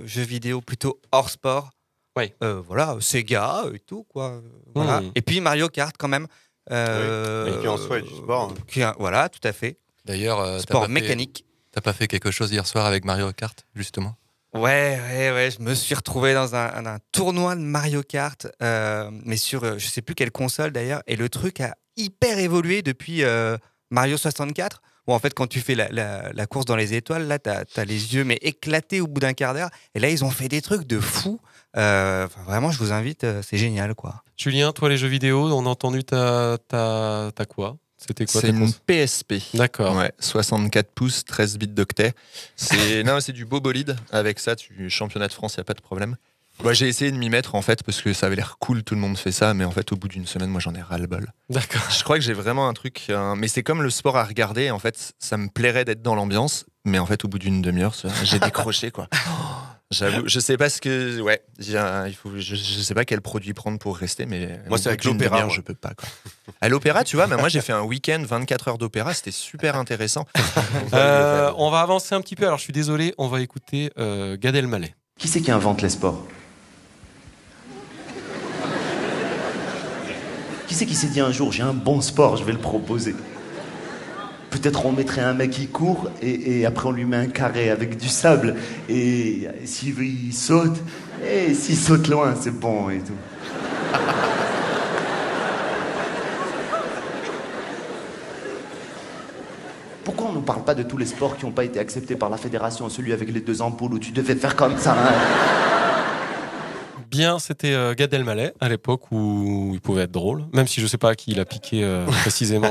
jeux vidéo plutôt hors sport. Ouais. Voilà, Sega et tout quoi. Voilà. Et puis Mario Kart quand même. Qui en soi est du sport. Voilà, tout à fait. D'ailleurs, sport mécanique. T'as pas fait quelque chose hier soir avec Mario Kart justement? Ouais, je me suis retrouvé dans un tournoi de Mario Kart, mais sur je sais plus quelle console d'ailleurs, et le truc a hyper évolué depuis Mario 64, où en fait quand tu fais la course dans les étoiles, là t'as les yeux mais éclatés au bout d'un quart d'heure, et là ils ont fait des trucs de fou. Vraiment, je vous invite, c'est génial quoi. Julien, toi les jeux vidéo, on a entendu t'as quoi? C'était quoi? C'est une PSP. D'accord. Ouais, 64 pouces, 13 bits d'octet. C'est du beau bolide. Avec ça, championnat de France, il n'y a pas de problème. Moi, j'ai essayé de m'y mettre en fait parce que ça avait l'air cool, tout le monde fait ça, mais en fait, au bout d'une semaine, moi, j'en ai ras-le-bol. D'accord. Je crois que j'ai vraiment un truc, mais c'est comme le sport à regarder. En fait, ça me plairait d'être dans l'ambiance, mais en fait, au bout d'une demi-heure, j'ai décroché quoi. J'avoue, je sais pas ce que, je sais pas quel produit prendre pour rester, mais moi c'est avec l'opéra, je peux pas quoi. À l'opéra, tu vois, mais moi j'ai fait un week-end 24 heures d'opéra, c'était super intéressant. On va avancer un petit peu. Alors je suis désolé, on va écouter Gad Elmaleh. Qui c'est qui invente les sports? Qui c'est qui s'est dit un jour j'ai un bon sport, je vais le proposer? Peut-être on mettrait un mec qui court et après on lui met un carré avec du sable et s'il saute, et s'il saute loin, c'est bon et tout. Pourquoi on ne nous parle pas de tous les sports qui n'ont pas été acceptés par la fédération? Celui avec les 2 ampoules où tu devais faire comme ça, hein. Bien, c'était Gad Elmaleh à l'époque où il pouvait être drôle, même si je ne sais pas à qui il a piqué précisément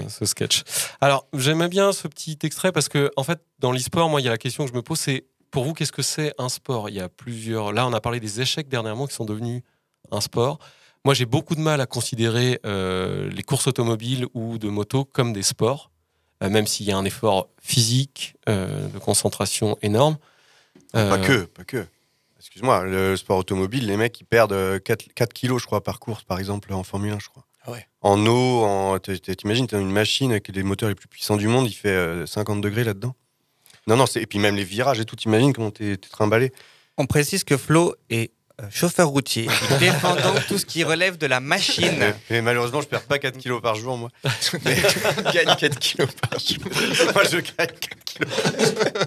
ce sketch. Alors, j'aimais bien ce petit extrait parce que, en fait, dans l'e-sport, moi, il y a la question que je me pose, c'est pour vous, qu'est-ce que c'est un sport? Il y a plusieurs. Là, on a parlé des échecs dernièrement qui sont devenus un sport. Moi, j'ai beaucoup de mal à considérer les courses automobiles ou de moto comme des sports, même s'il y a un effort physique, de concentration énorme. Pas que. Excuse-moi, le sport automobile, les mecs, ils perdent 4 kilos, je crois, par course, par exemple, en Formule 1, je crois. En eau, t'imagines, t'as une machine avec les moteurs les plus puissants du monde, il fait 50 degrés là-dedans. Non, et puis même les virages et tout, t'imagines comment t'es trimballé. On précise que Flo est chauffeur routier, défendant tout ce qui relève de la machine. Mais malheureusement, je perds pas 4 kilos par jour, moi. Mais je gagne 4 kilos par jour. Moi, je gagne 4 kilos par jour.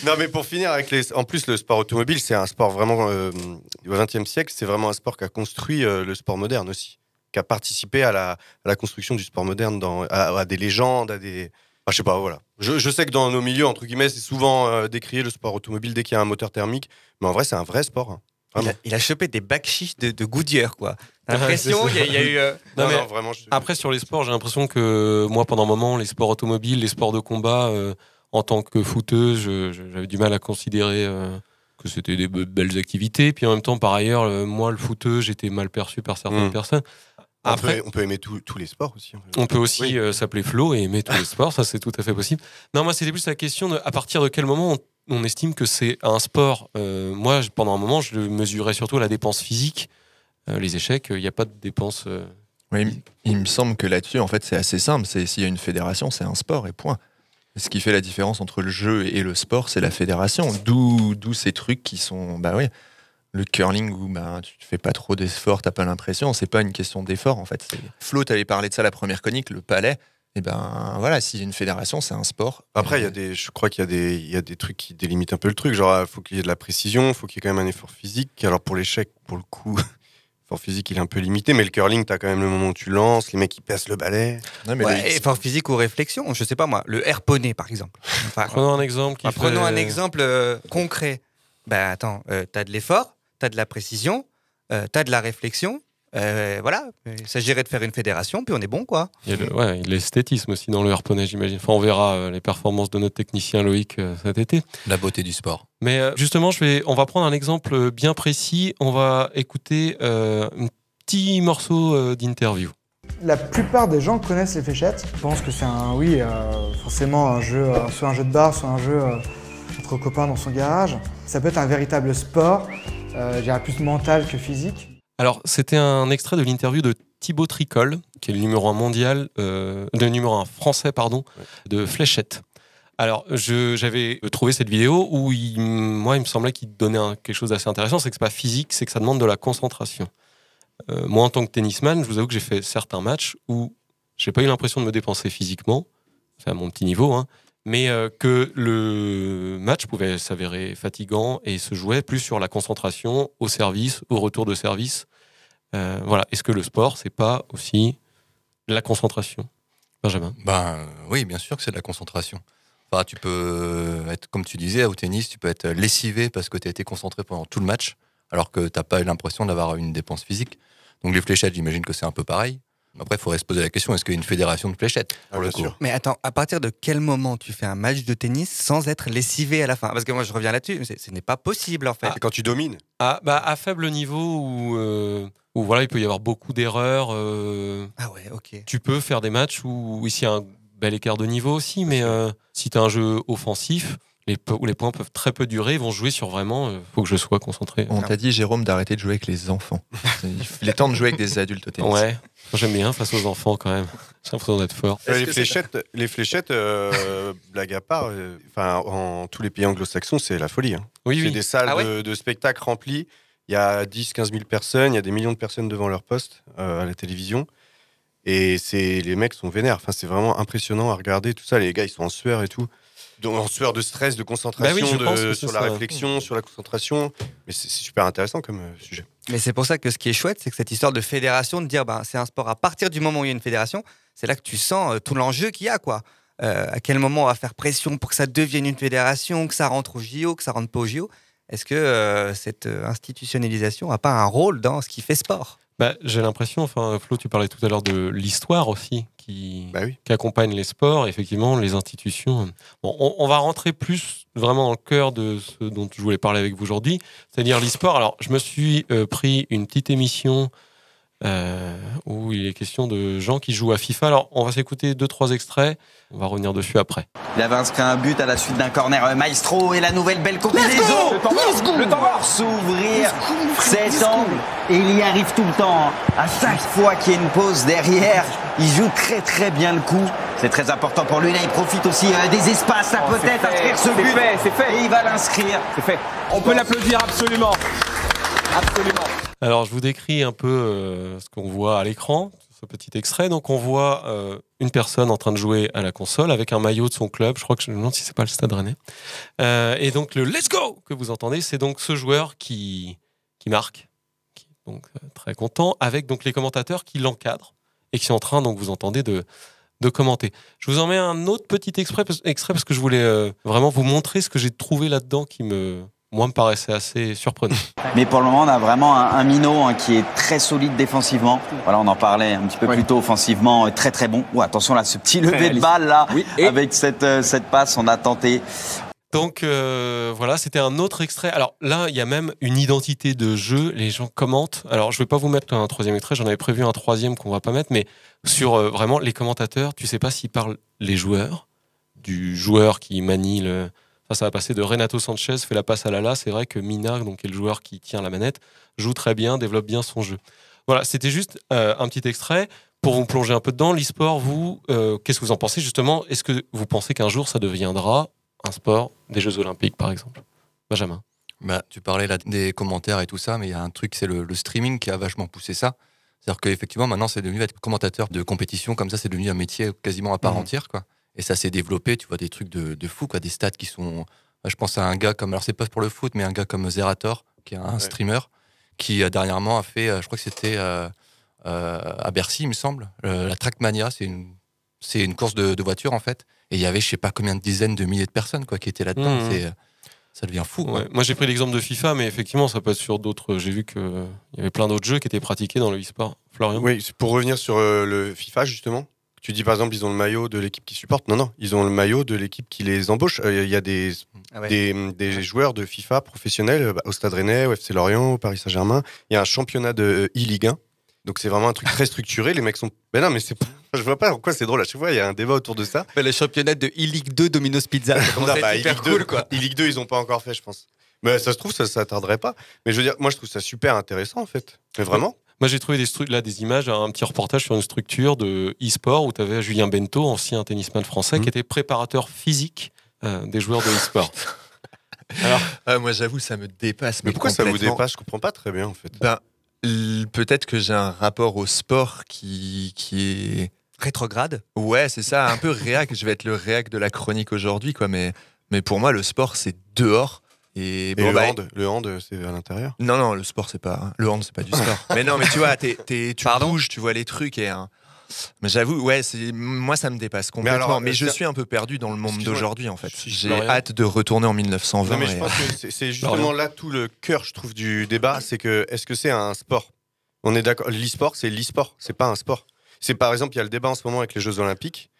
Non, mais pour finir, en plus, le sport automobile, c'est un sport vraiment du XXe siècle. C'est vraiment un sport qui a construit le sport moderne aussi, qui a participé à la construction du sport moderne, à des légendes, à des... Enfin, je sais pas, voilà. Je sais que dans nos milieux, entre guillemets, c'est souvent décrié le sport automobile dès qu'il y a un moteur thermique. Mais en vrai, c'est un vrai sport. Hein. Il a chopé des bacs chiches de Goodyear, quoi. T'as l'impression, il y a eu... Non, vraiment, après, sur les sports, j'ai l'impression que moi, pendant un moment, les sports automobiles, les sports de combat, en tant que footeuse, j'avais du mal à considérer que c'était des belles activités. Puis en même temps, par ailleurs, moi, le footeuse, j'étais mal perçu par certaines personnes. Après, on peut aimer tous les sports aussi. On peut aussi s'appeler Flo et aimer tous les sports, ça c'est tout à fait possible. Non, moi c'était plus la question de à partir de quel moment on estime que c'est un sport. Moi, pendant un moment, je mesurais surtout la dépense physique. Les échecs, il n'y a pas de dépense. Oui, il me semble que là-dessus, en fait, c'est assez simple. S'il y a une fédération, c'est un sport et point. Ce qui fait la différence entre le jeu et le sport, c'est la fédération. D'où ces trucs qui sont... Bah oui. Le curling où tu fais pas trop d'efforts, t'as pas l'impression, c'est pas une question d'effort en fait. Flo, t'avais parlé de ça la première chronique, le palais. Et voilà, s'il y a une fédération, c'est un sport. Après, je crois qu'il y a des trucs qui délimitent un peu le truc. Genre, il faut qu'il y ait de la précision, il faut qu'il y ait quand même un effort physique. Alors pour l'échec, pour le coup, l'effort physique il est un peu limité, mais le curling, t'as quand même le moment où tu lances, les mecs ils passent le balai. Effort physique ou réflexion, je sais pas moi, le air-poney par exemple. Prenons un exemple. Prenons un exemple concret. Attends, t'as de l'effort. T'as de la précision, t'as de la réflexion, voilà. Il s'agirait de faire une fédération, puis on est bon, quoi. Il y a l'esthétisme aussi dans le harponnage, j'imagine. Enfin, on verra les performances de notre technicien Loïc cet été. La beauté du sport. Mais justement, on va prendre un exemple bien précis. On va écouter un petit morceau d'interview. La plupart des gens connaissent les fléchettes. Je pense que c'est forcément un jeu, soit un jeu de bar, soit un jeu entre copains dans son garage. Ça peut être un véritable sport. Je dirais plus mental que physique. Alors, c'était un extrait de l'interview de Thibaut Tricol, qui est le numéro 1 mondial, le numéro 1 français, de fléchettes. Alors, j'avais trouvé cette vidéo où il me semblait qu'il donnait quelque chose d'assez intéressant, c'est que c'est pas physique, c'est que ça demande de la concentration. Moi, en tant que tennisman, je vous avoue que j'ai fait certains matchs où j'ai pas eu l'impression de me dépenser physiquement, c'est à mon petit niveau, hein, mais que le match pouvait s'avérer fatigant et se jouait plus sur la concentration au service, au retour de service. Voilà. Est-ce que le sport, c'est pas aussi la concentration, Benjamin? Oui, bien sûr que c'est de la concentration. Enfin, tu peux être, comme tu disais, au tennis, tu peux être lessivé parce que tu as été concentré pendant tout le match, alors que tu n'as pas eu l'impression d'avoir une dépense physique. Donc les fléchettes, j'imagine que c'est un peu pareil. Après, il faudrait se poser la question, est-ce qu'il y a une fédération de fléchettes pour le coup? Mais attends, à partir de quel moment tu fais un match de tennis sans être lessivé à la fin? Parce que moi, je reviens là-dessus, ce n'est pas possible en fait. C'est quand tu domines. À faible niveau où voilà, il peut y avoir beaucoup d'erreurs. Tu peux faire des matchs où ici il y a un bel écart de niveau aussi, mais si tu as un jeu offensif, les points peuvent très peu durer, ils vont jouer sur vraiment, faut que je sois concentré. On t'a dit, Jérôme, d'arrêter de jouer avec les enfants. Il est temps de jouer avec des adultes au tennis. Ouais, j'aime bien face aux enfants quand même. J'ai l'impression d'être fort. Les fléchettes, blague à part, en tous les pays anglo-saxons, c'est la folie. Hein. C'est des salles de spectacle remplies. Il y a 10-15 000 personnes, il y a des millions de personnes devant leur poste à la télévision. Et les mecs sont vénères. Enfin, c'est vraiment impressionnant à regarder. Tout ça, les gars, ils sont en sueur et tout. En sueur de stress, de concentration, sur la réflexion, sur la concentration. Mais c'est super intéressant comme sujet. Mais c'est pour ça que ce qui est chouette, c'est que cette histoire de fédération, de dire c'est un sport à partir du moment où il y a une fédération, c'est là que tu sens tout l'enjeu qu'il y a, quoi. À quel moment on va faire pression pour que ça devienne une fédération, que ça rentre au JO, que ça rentre pas au JO? Est-ce que cette institutionnalisation n'a pas un rôle dans ce qui fait sport? J'ai l'impression, Flo, tu parlais tout à l'heure de l'histoire aussi qui accompagne les sports, effectivement, les institutions. Bon, on va rentrer plus vraiment dans le cœur de ce dont je voulais parler avec vous aujourd'hui, c'est-à-dire l'e-sport. Alors, je me suis pris une petite émission où il est question de gens qui jouent à FIFA. Alors, on va s'écouter 2-3 extraits. On va revenir dessus après. Il avait inscrit un but à la suite d'un corner maestro et la nouvelle belle combinaison. Le temps mort s'ouvrir cet angle et il y arrive tout le temps. À chaque fois qu'il y a une pause derrière, il joue très très bien le coup. C'est très important pour lui. Là, il profite aussi des espaces. Là, peut-être inscrire ce but. C'est fait. Et il va l'inscrire. C'est fait. On peut l'applaudir absolument. Absolument. Alors, je vous décris un peu ce qu'on voit à l'écran, ce petit extrait. Donc, on voit une personne en train de jouer à la console avec un maillot de son club. Je crois que je me demande si c'est pas le Stade Rennais. Et donc, le Let's Go que vous entendez, c'est donc ce joueur qui marque, qui est donc très content, avec donc les commentateurs qui l'encadrent et qui sont en train, donc vous entendez, de commenter. Je vous en mets un autre petit extrait parce que je voulais vraiment vous montrer ce que j'ai trouvé là-dedans qui me paraissait assez surprenant. Mais pour le moment, on a vraiment un minot qui est très solide défensivement. Voilà, on en parlait un petit peu plus tôt, offensivement, très très bon. Oh, attention là, ce petit lever de balle là, avec cette passe, on a tenté. Donc voilà, c'était un autre extrait. Alors là, il y a même une identité de jeu. Les gens commentent. Alors je ne vais pas vous mettre un troisième extrait. J'en avais prévu un troisième qu'on ne va pas mettre, mais sur vraiment les commentateurs, tu ne sais pas s'ils parlent les joueurs, du joueur qui manie le. Enfin, ça va passer de Renato Sanchez fait la passe à Lala. C'est vrai que Mina, donc qui est le joueur qui tient la manette, joue très bien, développe bien son jeu. Voilà, c'était juste un petit extrait pour vous plonger un peu dedans. L'e-sport, vous, qu'est-ce que vous en pensez justement? Est-ce que vous pensez qu'un jour ça deviendra un sport des Jeux Olympiques, par exemple? Benjamin. Tu parlais là des commentaires et tout ça, mais il y a un truc, c'est le streaming qui a vachement poussé ça. C'est-à-dire qu'effectivement, maintenant, c'est devenu être commentateur de compétition, comme ça, c'est devenu un métier quasiment à part entière, quoi. Et ça s'est développé, tu vois, des trucs de fou, quoi, des stats qui sont... Je pense à un gars comme... Alors, c'est pas pour le foot, mais un gars comme Zerator, qui est un streamer, qui dernièrement a fait, je crois que c'était à Bercy, il me semble, la Trackmania, c'est une course de voiture, en fait. Et il y avait, je sais pas combien de dizaines de milliers de personnes, quoi, qui étaient là-dedans. Ça devient fou. Ouais. Moi, j'ai pris l'exemple de FIFA, mais effectivement, ça peut être sur d'autres. J'ai vu qu'il y avait plein d'autres jeux qui étaient pratiqués dans le e-sport. Florian? Oui, pour revenir sur le FIFA, justement. Tu dis par exemple, ils ont le maillot de l'équipe qui supporte. Non, ils ont le maillot de l'équipe qui les embauche. Il y a des joueurs de FIFA professionnels au Stade Rennais, au FC Lorient, au Paris Saint-Germain. Il y a un championnat de e-Ligue 1. Donc c'est vraiment un truc très structuré. Les mecs sont... Mais non, mais c'est pas... Je vois pas pourquoi c'est drôle. À chaque fois, il y a un débat autour de ça. Le championnat de e-Ligue 2 Domino's Pizza. e-Ligue 2, quoi. e-Ligue 2, ils n'ont pas encore fait, je pense. Mais ça se trouve, ça tarderait pas. Mais je veux dire, moi, je trouve ça super intéressant, en fait. Mais vraiment. Moi, j'ai trouvé des images, un petit reportage sur une structure de e-sport où tu avais Julien Bento, ancien tennisman français, qui était préparateur physique des joueurs de e-sport. Alors, moi, j'avoue, ça me dépasse. Mais pourquoi ça vous dépasse? Je comprends pas très bien, en fait. Peut-être que j'ai un rapport au sport qui est... rétrograde. Ouais, c'est ça, un peu réac. Je vais être le réac de la chronique aujourd'hui, quoi. Mais pour moi, le sport, c'est dehors. Et le hand, c'est à l'intérieur? Non, le sport, c'est pas... Le hand, c'est pas du sport. Mais non, mais tu vois, tu bouges, tu vois les trucs et... Mais j'avoue, ouais, moi, ça me dépasse complètement. Mais je suis un peu perdu dans le monde d'aujourd'hui, en fait. J'ai hâte de retourner en 1920. Non, mais je pense que c'est justement là tout le cœur, je trouve, du débat. C'est que, est-ce que c'est un sport? On est d'accord. L'e-sport, c'est l'e-sport. C'est pas un sport. C'est par exemple, il y a le débat en ce moment avec les Jeux Olympiques,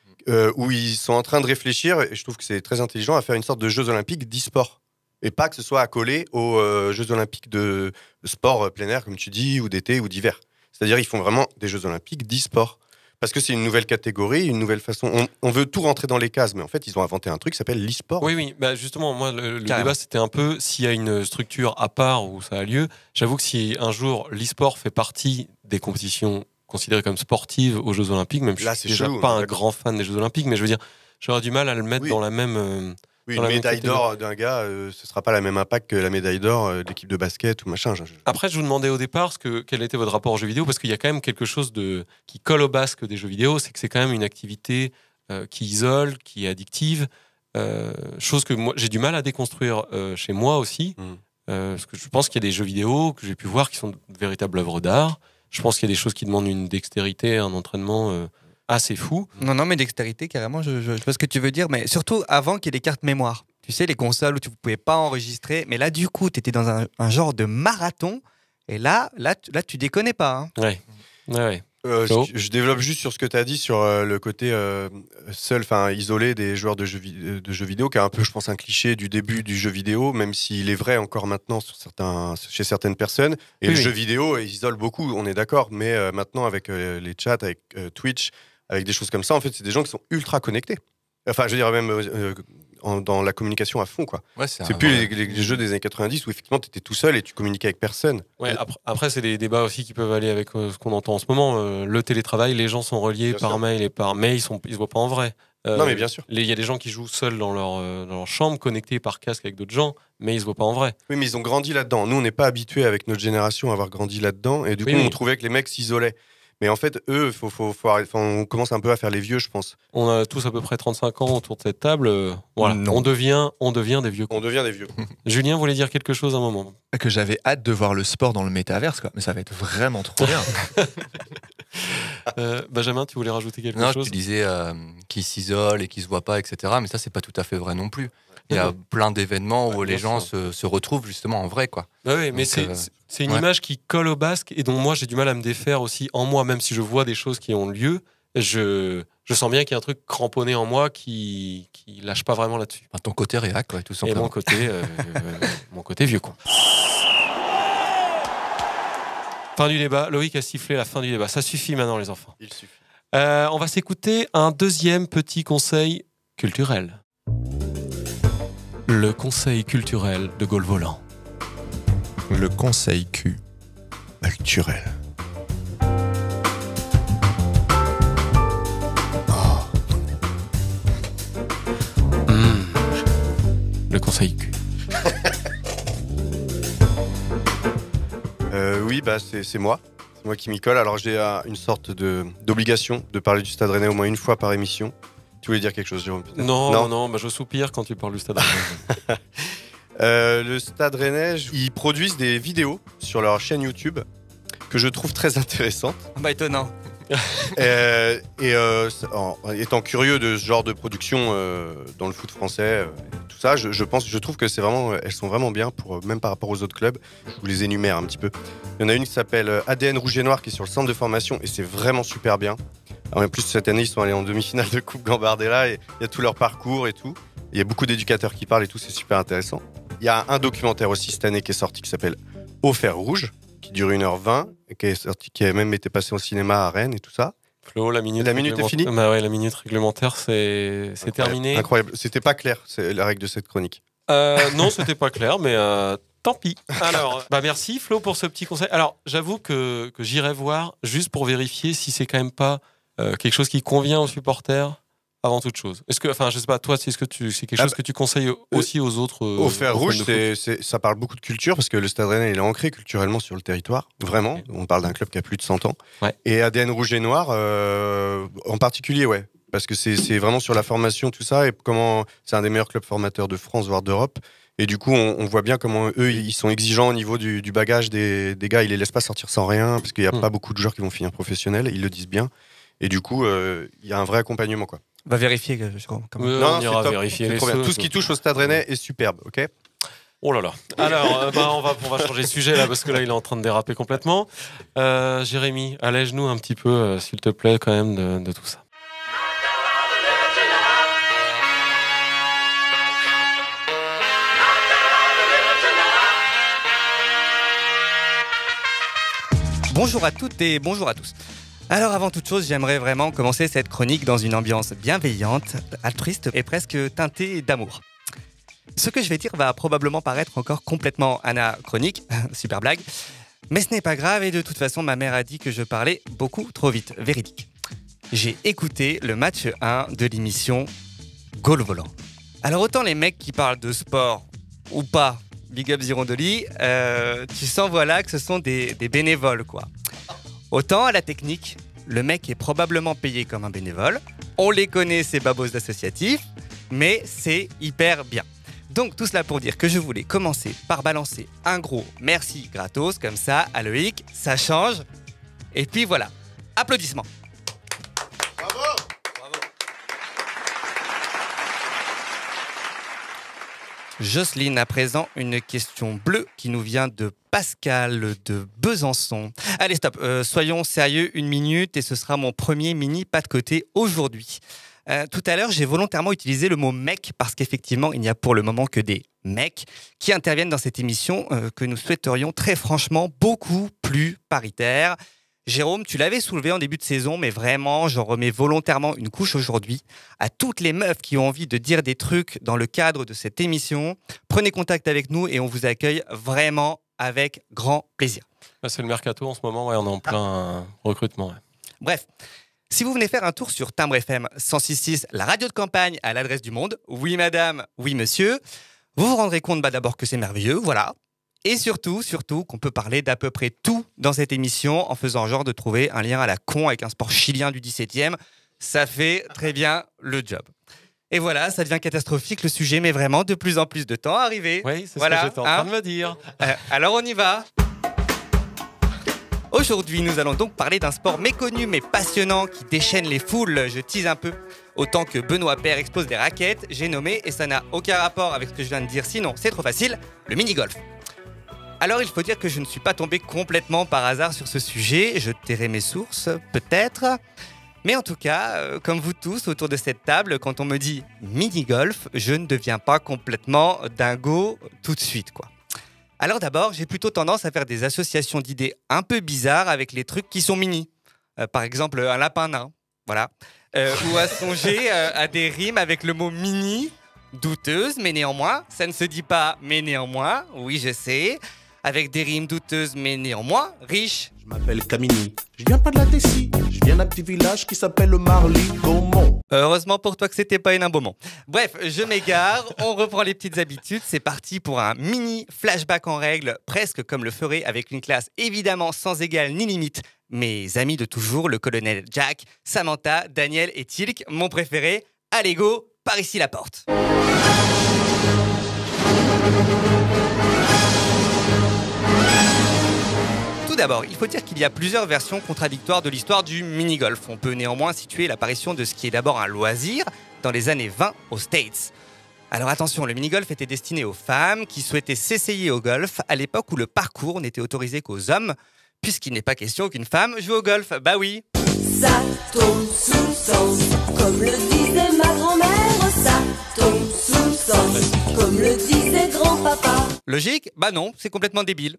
où ils sont en train de réfléchir, et je trouve que c'est très intelligent, à faire une sorte de Jeux Olympiques d'e-sport. Et pas que ce soit accolé aux Jeux Olympiques de sport plein air, comme tu dis, ou d'été, ou d'hiver. C'est-à-dire, ils font vraiment des Jeux Olympiques d'e-sport. Parce que c'est une nouvelle catégorie, une nouvelle façon. On veut tout rentrer dans les cases, mais en fait, ils ont inventé un truc qui s'appelle l'e-sport. Oui. Justement, moi, le débat, c'était un peu s'il y a une structure à part où ça a lieu. J'avoue que si un jour l'e-sport fait partie des compétitions considérées comme sportives aux Jeux Olympiques, même je suis déjà pas un grand fan des Jeux Olympiques, mais je veux dire, j'aurais du mal à le mettre dans la même. Oui, une médaille d'or d'un gars, ce sera pas la même impact que la médaille d'or d'équipe de basket ou machin. Après, je vous demandais au départ quel était votre rapport aux jeux vidéo, parce qu'il y a quand même quelque chose qui colle au basque des jeux vidéo, c'est que c'est quand même une activité qui isole, qui est addictive, chose que moi j'ai du mal à déconstruire chez moi aussi, parce que je pense qu'il y a des jeux vidéo que j'ai pu voir qui sont de véritables œuvres d'art. Je pense qu'il y a des choses qui demandent une dextérité, un entraînement assez fou. Non, mais dextérité, carrément, je vois ce que tu veux dire, mais surtout avant qu'il y ait des cartes mémoire. Tu sais, les consoles où tu ne pouvais pas enregistrer, mais là, du coup, tu étais dans un genre de marathon, et là, tu déconnais pas. Hein. Ouais. Je développe juste sur ce que tu as dit sur le côté isolé des joueurs de jeux vidéo, qui est un peu, je pense, un cliché du début du jeu vidéo, même s'il est vrai encore maintenant chez certaines personnes. Et le jeu vidéo, ils isolent beaucoup, on est d'accord, mais maintenant, avec les chats, avec Twitch, avec des choses comme ça, en fait, c'est des gens qui sont ultra connectés. Enfin, je veux dire, même dans la communication à fond, quoi. Ouais, c'est plus les jeux des années 90 où effectivement tu étais tout seul et tu communiquais avec personne. Ouais, après c'est des débats aussi qui peuvent aller avec ce qu'on entend en ce moment. Le télétravail, les gens sont reliés par mail et mais ils se voient pas en vrai. Non, mais bien sûr. Il y a des gens qui jouent seuls dans leur chambre, connectés par casque avec d'autres gens, mais ils se voient pas en vrai. Oui, mais ils ont grandi là-dedans. Nous, on n'est pas habitués avec notre génération à avoir grandi là-dedans, et du coup, on trouvait que les mecs s'isolaient. Mais en fait, eux, on commence un peu à faire les vieux, je pense. On a tous à peu près 35 ans autour de cette table. Voilà, on devient des vieux. On devient des vieux. Julien voulait dire quelque chose à un moment. Que j'avais hâte de voir le sport dans le métaverse, quoi. Mais ça va être vraiment trop bien. Benjamin, tu voulais rajouter quelque chose? Non, tu disais qu'ils s'isolent et qu'ils se voient pas, etc. Mais ça, c'est pas tout à fait vrai non plus. Il y a plein d'événements où les gens se retrouvent justement en vrai, quoi. Oui, mais c'est une image qui colle au basque et dont moi j'ai du mal à me défaire aussi en moi, même si je vois des choses qui ont lieu. Je sens bien qu'il y a un truc cramponné en moi qui lâche pas vraiment là-dessus. Ton côté réac, ouais, tout simplement. Et mon côté vieux con. Fin du débat. Loïc a sifflé la fin du débat. Ça suffit maintenant, les enfants. Il suffit. On va s'écouter un deuxième petit conseil culturel. Le conseil culturel de Gaulle Volant. Le conseil culturel. Le conseil Q. Oui, c'est moi. C'est moi qui m'y colle. Alors j'ai une sorte d'obligation de parler du Stade Rennais au moins une fois par émission. Tu voulais dire quelque chose, Jérôme? Non, je soupire quand tu parles du Stade Rennais. Le Stade Rennais, ils produisent des vidéos sur leur chaîne YouTube que je trouve très intéressantes. Étonnant. Étant curieux de ce genre de production dans le foot français, tout ça, je trouve que elles sont vraiment bien même par rapport aux autres clubs. Je vous les énumère un petit peu. Il y en a une qui s'appelle ADN Rouge et Noir qui est sur le centre de formation et c'est vraiment super bien. En plus, cette année, ils sont allés en demi-finale de Coupe Gambardella et il y a tout leur parcours et tout. Il y a beaucoup d'éducateurs qui parlent et tout, c'est super intéressant. Il y a un documentaire aussi cette année qui est sorti qui s'appelle Au fer rouge, qui dure 1h20, et qui a même été passé au cinéma à Rennes et tout ça. Flo, la minute est finie. Bah ouais, la minute réglementaire, c'est terminé. Incroyable. C'était pas clair, c'est la règle de cette chronique. Non, c'était pas clair, mais tant pis. Alors, merci Flo pour ce petit conseil. Alors, j'avoue que j'irai voir juste pour vérifier si c'est quand même pas quelque chose qui convient aux supporters avant toute chose. Est-ce que, je sais pas, toi, c'est quelque chose que tu conseilles aussi aux autres? Au fer rouge, ça parle beaucoup de culture parce que le Stade Rennais il est ancré culturellement sur le territoire, vraiment. On parle d'un club qui a plus de 100 ans. Ouais. Et ADN Rouge et Noir, en particulier, ouais, parce que c'est vraiment sur la formation, tout ça, et comment c'est un des meilleurs clubs formateurs de France, voire d'Europe. Et du coup, on voit bien comment eux, ils sont exigeants au niveau du bagage des gars. Ils les laissent pas sortir sans rien parce qu'il y a pas beaucoup de joueurs qui vont finir professionnels. Ils le disent bien. Et du coup, il y a un vrai accompagnement, quoi. Va vérifier. On ira vérifier les tout ce qui touche au Stade Rennais est superbe, ok? Oh là là. Alors, on va changer de sujet là parce que là, il est en train de déraper complètement. Jérémy, allège-nous un petit peu, s'il te plaît, quand même, de tout ça. Bonjour à toutes et bonjour à tous. Alors avant toute chose, j'aimerais vraiment commencer cette chronique dans une ambiance bienveillante, altruiste et presque teintée d'amour. Ce que je vais dire va probablement paraître encore complètement anachronique, super blague, mais ce n'est pas grave et de toute façon ma mère a dit que je parlais beaucoup trop vite, véridique. J'ai écouté le match 1 de l'émission Gaulle Volant. Alors autant les mecs qui parlent de sport ou pas, big up Girondoli, tu sens voilà que ce sont des bénévoles quoi. Autant à la technique, le mec est probablement payé comme un bénévole. On les connaît, ces babos d'associatifs, mais c'est hyper bien. Donc tout cela pour dire que je voulais commencer par balancer un gros merci gratos, comme ça, à Loïc, ça change. Et puis voilà, applaudissements. Bravo, bravo. Jocelyne, à présent, une question bleue qui nous vient de Pascal de Besançon. Allez, stop, soyons sérieux 1 minute et ce sera mon premier mini pas de côté aujourd'hui. Tout à l'heure, j'ai volontairement utilisé le mot mec parce qu'effectivement, il n'y a pour le moment que des mecs qui interviennent dans cette émission que nous souhaiterions très franchement beaucoup plus paritaire. Jérôme, tu l'avais soulevé en début de saison, mais vraiment, j'en remets volontairement une couche aujourd'hui. À toutes les meufs qui ont envie de dire des trucs dans le cadre de cette émission, prenez contact avec nous et on vous accueille vraiment avec grand plaisir. Là, c'est le mercato en ce moment, ouais, on est en plein recrutement. Ouais. Bref, si vous venez faire un tour sur Timbre FM 106.6, la radio de campagne à l'adresse du monde, oui madame, oui monsieur, vous vous rendrez compte d'abord que c'est merveilleux, voilà. Et surtout qu'on peut parler d'à peu près tout dans cette émission en faisant genre de trouver un lien à la con avec un sport chilien du 17e. Ça fait très bien le job. Et voilà, ça devient catastrophique le sujet, mais vraiment de plus en plus de temps à arriver. Oui, c'est voilà, ce que j'étais en train de me dire. Alors on y va. Aujourd'hui, nous allons donc parler d'un sport méconnu mais passionnant qui déchaîne les foules. Je tease un peu. Autant que Benoît Paire expose des raquettes, j'ai nommé, et ça n'a aucun rapport avec ce que je viens de dire, sinon c'est trop facile, le mini-golf. Alors il faut dire que je ne suis pas tombé complètement par hasard sur ce sujet, je tairai mes sources, peut-être. Mais en tout cas, comme vous tous autour de cette table, quand on me dit mini-golf, je ne deviens pas complètement dingo tout de suite, quoi. Alors d'abord, j'ai plutôt tendance à faire des associations d'idées un peu bizarres avec les trucs qui sont mini. Par exemple, un lapin nain, voilà. Ou à songer à des rimes avec le mot mini, douteuse, mais néanmoins. Ça ne se dit pas, mais néanmoins, oui je sais. Avec des rimes douteuses, mais néanmoins riches. Je m'appelle Camini, je viens pas de la Tessie, je viens d'un petit village qui s'appelle le Marly-Gaumont. Heureusement pour toi que c'était pas un Beaumont. Bref, je m'égare, on reprend les petites habitudes, c'est parti pour un mini flashback en règle, presque comme le ferait avec une classe évidemment sans égale ni limite. Mes amis de toujours, le colonel Jack, Samantha, Daniel et Tilk, mon préféré. Allez go, par ici la porte. Tout d'abord, il faut dire qu'il y a plusieurs versions contradictoires de l'histoire du mini-golf. On peut néanmoins situer l'apparition de ce qui est d'abord un loisir dans les années 20 aux States. Alors attention, le mini-golf était destiné aux femmes qui souhaitaient s'essayer au golf à l'époque où le parcours n'était autorisé qu'aux hommes, puisqu'il n'est pas question qu'une femme joue au golf. Bah oui. Ça tombe sous sens, comme le disait ma grand-mère. Ça tombe sous sens, comme le disait grand-papa. Logique? Bah non, c'est complètement débile.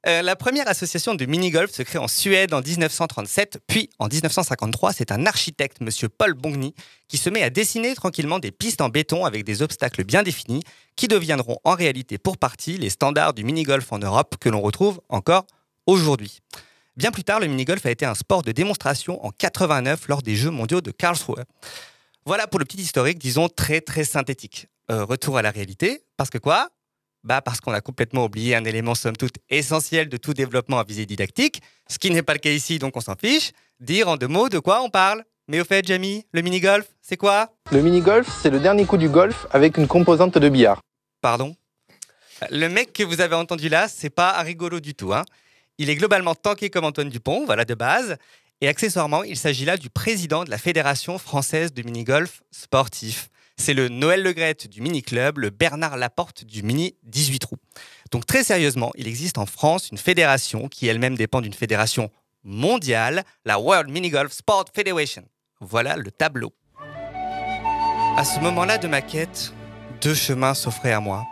La première association de mini-golf se crée en Suède en 1937, puis en 1953, c'est un architecte, monsieur Paul Bongny, qui se met à dessiner tranquillement des pistes en béton avec des obstacles bien définis, qui deviendront en réalité pour partie les standards du mini-golf en Europe que l'on retrouve encore aujourd'hui. Bien plus tard, le mini-golf a été un sport de démonstration en 89 lors des Jeux mondiaux de Karlsruhe. Voilà pour le petit historique, disons très très synthétique. Retour à la réalité, parce que quoi ? Bah parce qu'on a complètement oublié un élément somme toute essentiel de tout développement à visée didactique, ce qui n'est pas le cas ici, donc on s'en fiche. Dire en 2 mots de quoi on parle. Mais au fait, Jamie, le mini-golf, c'est quoi ? Le mini-golf, c'est le dernier coup du golf avec une composante de billard. Pardon ? Le mec que vous avez entendu là, c'est pas un rigolo du tout, hein. Il est globalement tanké comme Antoine Dupont, voilà de base. Et accessoirement, il s'agit là du président de la Fédération française de mini-golf sportif. C'est le Noël Le Graët du mini-club, le Bernard Laporte du mini 18 trous. Donc très sérieusement, il existe en France une fédération qui elle-même dépend d'une fédération mondiale, la World Mini-Golf Sport Federation. Voilà le tableau. À ce moment-là de ma quête, 2 chemins s'offraient à moi.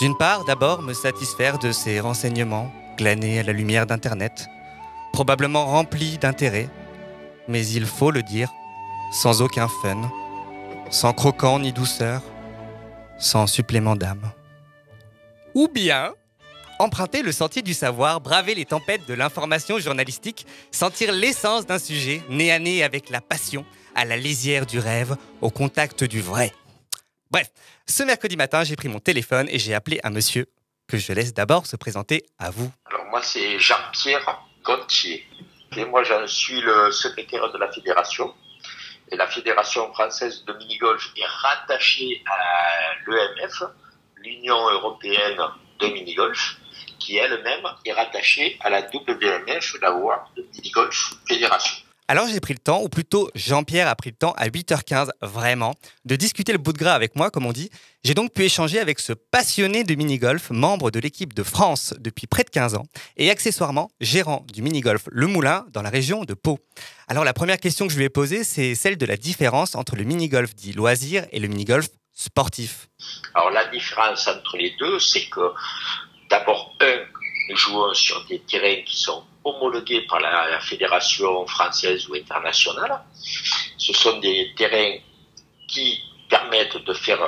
D'une part, d'abord, me satisfaire de ces renseignements glanés à la lumière d'Internet, probablement remplis d'intérêt, mais il faut le dire, sans aucun fun, sans croquant ni douceur, sans supplément d'âme. Ou bien, emprunter le sentier du savoir, braver les tempêtes de l'information journalistique, sentir l'essence d'un sujet, nez à nez avec la passion, à la lisière du rêve, au contact du vrai. Bref, ce mercredi matin, j'ai pris mon téléphone et j'ai appelé un monsieur que je laisse d'abord se présenter à vous. Alors moi, c'est Jean-Pierre Gontier. Et moi, je suis le secrétaire de la fédération. Et la Fédération française de mini-golf est rattachée à l'EMF, l'Union européenne de mini-golf, qui elle-même est rattachée à la WMF, la World Mini-Golf Fédération. Alors j'ai pris le temps, ou plutôt Jean-Pierre a pris le temps à 8h15, vraiment, de discuter le bout de gras avec moi, comme on dit. J'ai donc pu échanger avec ce passionné de mini-golf, membre de l'équipe de France depuis près de 15 ans, et accessoirement gérant du mini-golf Le Moulin dans la région de Pau. Alors la première question que je lui ai posée, c'est celle de la différence entre le mini-golf dit loisir et le mini-golf sportif. Alors la différence entre les deux, c'est que d'abord, nous jouons sur des terrains qui sont homologués par la fédération française ou internationale. Ce sont des terrains qui permettent de faire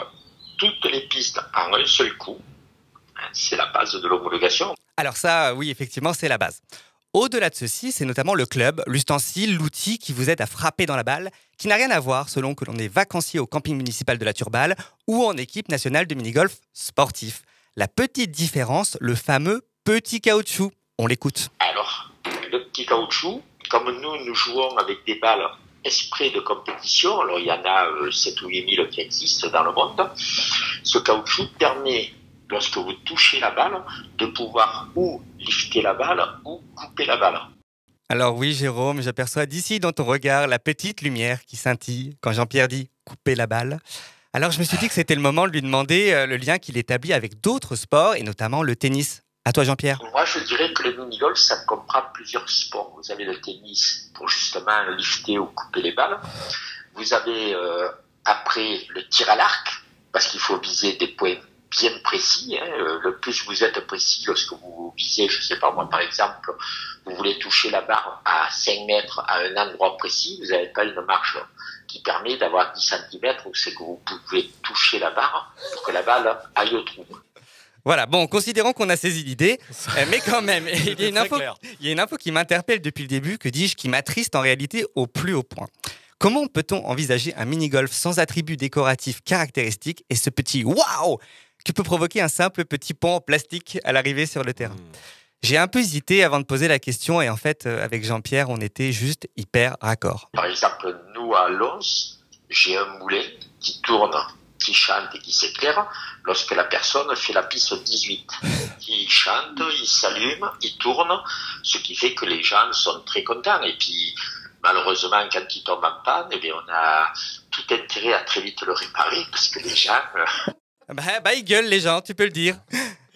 toutes les pistes en un seul coup. C'est la base de l'homologation. Alors ça, oui, effectivement, c'est la base. Au-delà de ceci, c'est notamment le club, l'ustensile, l'outil qui vous aide à frapper dans la balle, qui n'a rien à voir selon que l'on est vacancier au camping municipal de la Turballe ou en équipe nationale de mini-golf sportif. La petite différence, le fameux petit caoutchouc. On l'écoute. Alors, le petit caoutchouc, comme nous jouons avec des balles exprès de compétition, alors il y en a 7 ou 8 000 qui existent dans le monde, ce caoutchouc permet, lorsque vous touchez la balle, de pouvoir ou lifter la balle ou couper la balle. Alors oui, Jérôme, j'aperçois d'ici dans ton regard la petite lumière qui scintille quand Jean-Pierre dit « couper la balle ». Alors je me suis dit que c'était le moment de lui demander le lien qu'il établit avec d'autres sports et notamment le tennis. À toi, Jean-Pierre. Moi, je dirais que le mini-golf, ça comprend plusieurs sports. Vous avez le tennis pour justement lifter ou couper les balles. Vous avez après le tir à l'arc, parce qu'il faut viser des points bien précis. Le plus vous êtes précis lorsque vous visez, je sais pas moi, par exemple, vous voulez toucher la barre à 5 mètres à un endroit précis, vous n'avez pas une marge qui permet d'avoir 10 cm où c'est que vous pouvez toucher la barre pour que la balle aille au trou. Voilà, bon, considérons qu'on a saisi l'idée, mais quand même, il y a une info qui m'interpelle depuis le début, que dis-je, qui m'attriste en réalité au plus haut point. Comment peut-on envisager un mini-golf sans attributs décoratifs caractéristiques et ce petit « waouh » que peut provoquer un simple petit pont en plastique à l'arrivée sur le terrain? J'ai un peu hésité avant de poser la question et en fait, avec Jean-Pierre, on était juste hyper raccord. Par exemple, nous à Lons, j'ai un moulet qui tourne, qui chante et qui s'éclaire lorsque la personne fait la piste 18. Il chante, il s'allume, il tourne, ce qui fait que les gens sont très contents. Et puis, malheureusement, quand il tombe en panne, eh bien, on a tout intérêt à très vite le réparer parce que les gens... ils gueulent les gens, tu peux le dire.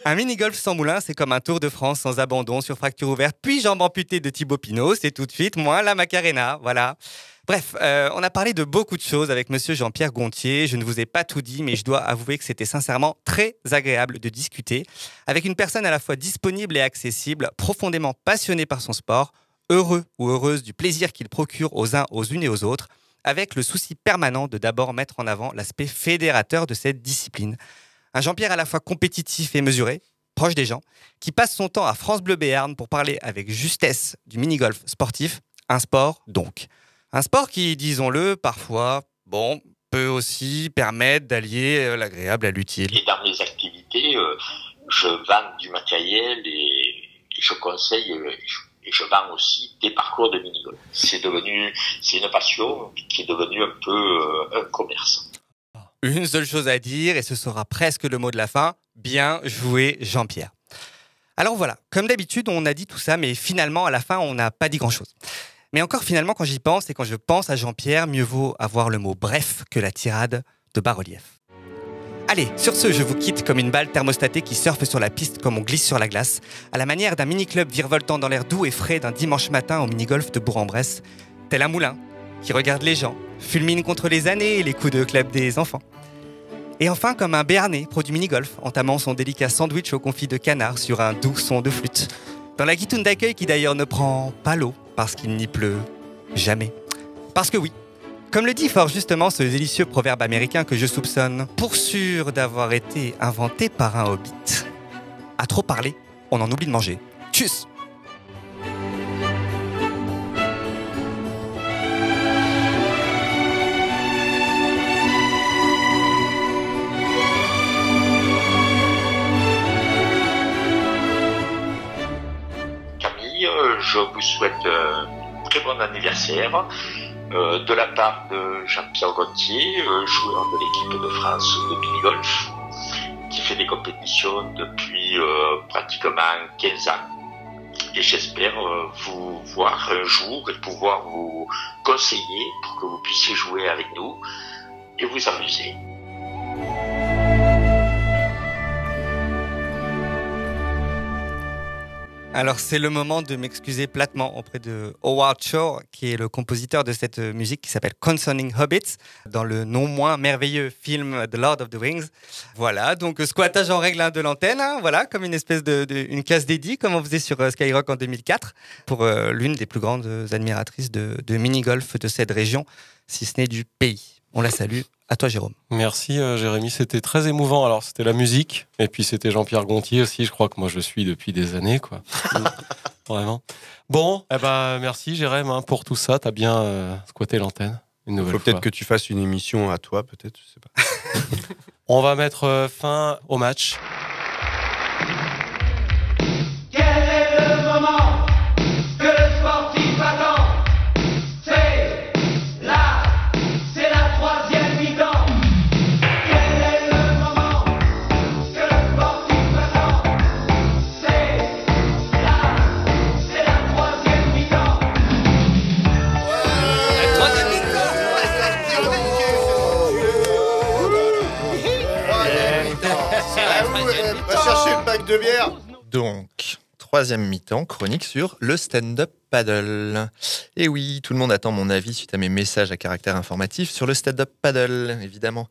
Un mini-golf sans moulin, c'est comme un Tour de France sans abandon sur fracture ouverte, puis jambe amputée de Thibaut Pinot, c'est tout de suite moins la Macarena, voilà. Bref, on a parlé de beaucoup de choses avec monsieur Jean-Pierre Gontier. Je ne vous ai pas tout dit, mais je dois avouer que c'était sincèrement très agréable de discuter avec une personne à la fois disponible et accessible, profondément passionnée par son sport, heureux ou heureuse du plaisir qu'il procure aux uns, aux unes et aux autres, avec le souci permanent de d'abord mettre en avant l'aspect fédérateur de cette discipline. Un Jean-Pierre à la fois compétitif et mesuré, proche des gens, qui passe son temps à France Bleu Béarn pour parler avec justesse du mini-golf sportif, un sport donc. Un sport qui, disons-le, parfois, peut aussi permettre d'allier l'agréable à l'utile. Et dans mes activités, je vends du matériel et je conseille et je vends aussi des parcours de mini-golf. C'est une passion qui est devenue un peu un commerce. Une seule chose à dire, et ce sera presque le mot de la fin, bien joué Jean-Pierre. Alors voilà, comme d'habitude, on a dit tout ça, mais finalement, à la fin, on n'a pas dit grand-chose. Mais encore finalement, quand j'y pense et quand je pense à Jean-Pierre, mieux vaut avoir le mot bref que la tirade de bas-relief. Allez, sur ce, je vous quitte comme une balle thermostatée qui surfe sur la piste comme on glisse sur la glace, à la manière d'un mini-club virevoltant dans l'air doux et frais d'un dimanche matin au mini-golf de Bourg-en-Bresse, tel un moulin qui regarde les gens, fulmine contre les années et les coups de club des enfants. Et enfin, comme un Béarnais pro du mini-golf, entamant son délicat sandwich au confit de canard sur un doux son de flûte, dans la guitoune d'accueil qui d'ailleurs ne prend pas l'eau, parce qu'il n'y pleut jamais. Parce que oui, comme le dit fort justement ce délicieux proverbe américain que je soupçonne, pour sûr d'avoir été inventé par un hobbit. À trop parler, on en oublie de manger. Tchuss! Je vous souhaite un très bon anniversaire de la part de Jean-Pierre Gontier, joueur de l'équipe de France de mini-golf, qui fait des compétitions depuis pratiquement 15 ans. et j'espère vous voir un jour et pouvoir vous conseiller pour que vous puissiez jouer avec nous et vous amuser. Alors c'est le moment de m'excuser platement auprès de Howard Shore, qui est le compositeur de cette musique qui s'appelle Concerning Hobbits, dans le non moins merveilleux film The Lord of the Rings. Voilà, donc squattage en règle de l'antenne, hein, voilà, comme une espèce une classe dédiée, comme on faisait sur Skyrock en 2004, pour l'une des plus grandes admiratrices de mini-golf de cette région, si ce n'est du pays. On la salue. À toi, Jérôme. Merci, Jérémy. C'était très émouvant. Alors, c'était la musique, et puis c'était Jean-Pierre Gontier aussi. Je crois que moi, je suis depuis des années, quoi. Vraiment. Bon, merci, Jérémy, hein, pour tout ça. T'as bien squatté l'antenne une nouvelle fois. Faut peut-être que tu fasses une émission à toi, peut-être, je sais pas. On va mettre fin au match. Quel est le moment que le sportif attend? C'est la troisième mi-temps. Quel est le moment que le sportif attend? C'est la troisième mi-temps. La troisième mi-temps. Va chercher le pack de bière. Donc, troisième mi-temps, chronique sur le stand-up paddle. Et oui, tout le monde attend mon avis suite à mes messages à caractère informatif sur le stand-up paddle, évidemment.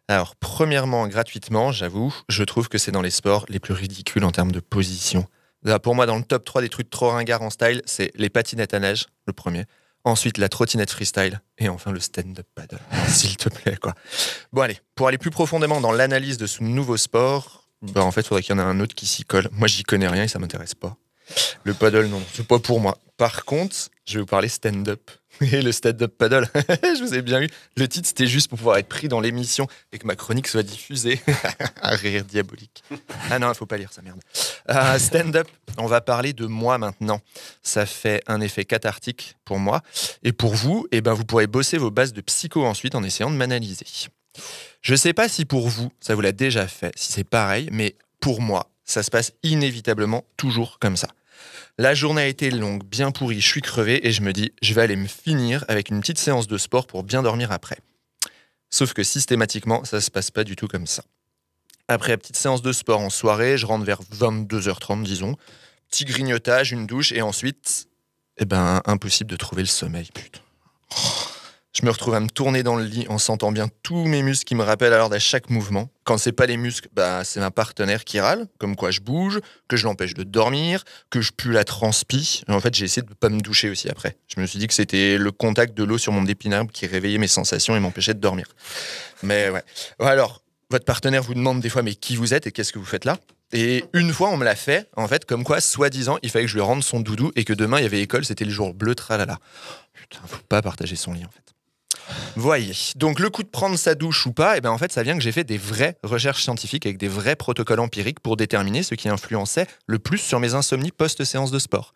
Alors, premièrement, gratuitement, j'avoue, je trouve que c'est dans les sports les plus ridicules en termes de position. Là, pour moi, dans le top 3 des trucs trop ringards en style, c'est les patinettes à neige, le premier. Ensuite, la trottinette freestyle. Et enfin, le stand-up paddle. S'il te plaît, quoi. Bon, allez, pour aller plus profondément dans l'analyse de ce nouveau sport, en fait, il faudrait qu'il y en ait un autre qui s'y colle. Moi, j'y connais rien et ça m'intéresse pas. Le paddle, non, c'est pas pour moi. Par contre, je vais vous parler stand-up. Et le stand-up paddle, je vous ai bien eu. Le titre, c'était juste pour pouvoir être pris dans l'émission et que ma chronique soit diffusée. Un rire diabolique. Ah non, il faut pas lire ça, merde. Stand-up, on va parler de moi maintenant. Ça fait un effet cathartique pour moi. Et pour vous, vous pourrez bosser vos bases de psycho ensuite en essayant de m'analyser. Je sais pas si pour vous, ça vous l'a déjà fait, si c'est pareil, mais pour moi, ça se passe inévitablement toujours comme ça. La journée a été longue, bien pourrie, je suis crevé et je me dis, je vais aller me finir avec une petite séance de sport pour bien dormir après. Sauf que systématiquement, ça se passe pas du tout comme ça. Après la petite séance de sport en soirée, je rentre vers 22h30, disons. Petit grignotage, une douche et ensuite, impossible de trouver le sommeil, putain. Je me retrouve à me tourner dans le lit en sentant bien tous mes muscles qui me rappellent à l'ordre à chaque mouvement. Quand c'est pas les muscles, c'est ma partenaire qui râle, comme quoi je bouge, que je l'empêche de dormir, que je pue la transpi. En fait, j'ai essayé de pas me doucher aussi après. Je me suis dit que c'était le contact de l'eau sur mon épinarbre qui réveillait mes sensations et m'empêchait de dormir. Mais ouais. Alors, votre partenaire vous demande des fois, mais qui vous êtes et qu'est-ce que vous faites là ? Et une fois, on me l'a fait, en fait, comme quoi, soi-disant, il fallait que je lui rende son doudou et que demain, il y avait école, c'était le jour bleu, tralala. Putain, faut pas partager son lit, en fait. Voyez, donc le coup de prendre sa douche ou pas, en fait, ça vient que j'ai fait des vraies recherches scientifiques avec des vrais protocoles empiriques pour déterminer ce qui influençait le plus sur mes insomnies post-séance de sport.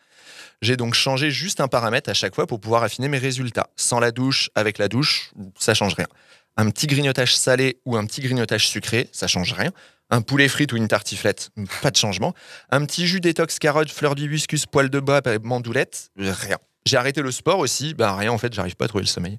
J'ai donc changé juste un paramètre à chaque fois pour pouvoir affiner mes résultats. Sans la douche, avec la douche, ça change rien. Un petit grignotage salé ou un petit grignotage sucré, ça change rien. Un poulet frite ou une tartiflette, pas de changement. Un petit jus détox carotte, fleur d'hibiscus, poil de bois, mandoulette, rien. J'ai arrêté le sport aussi, rien en fait, j'arrive pas à trouver le sommeil.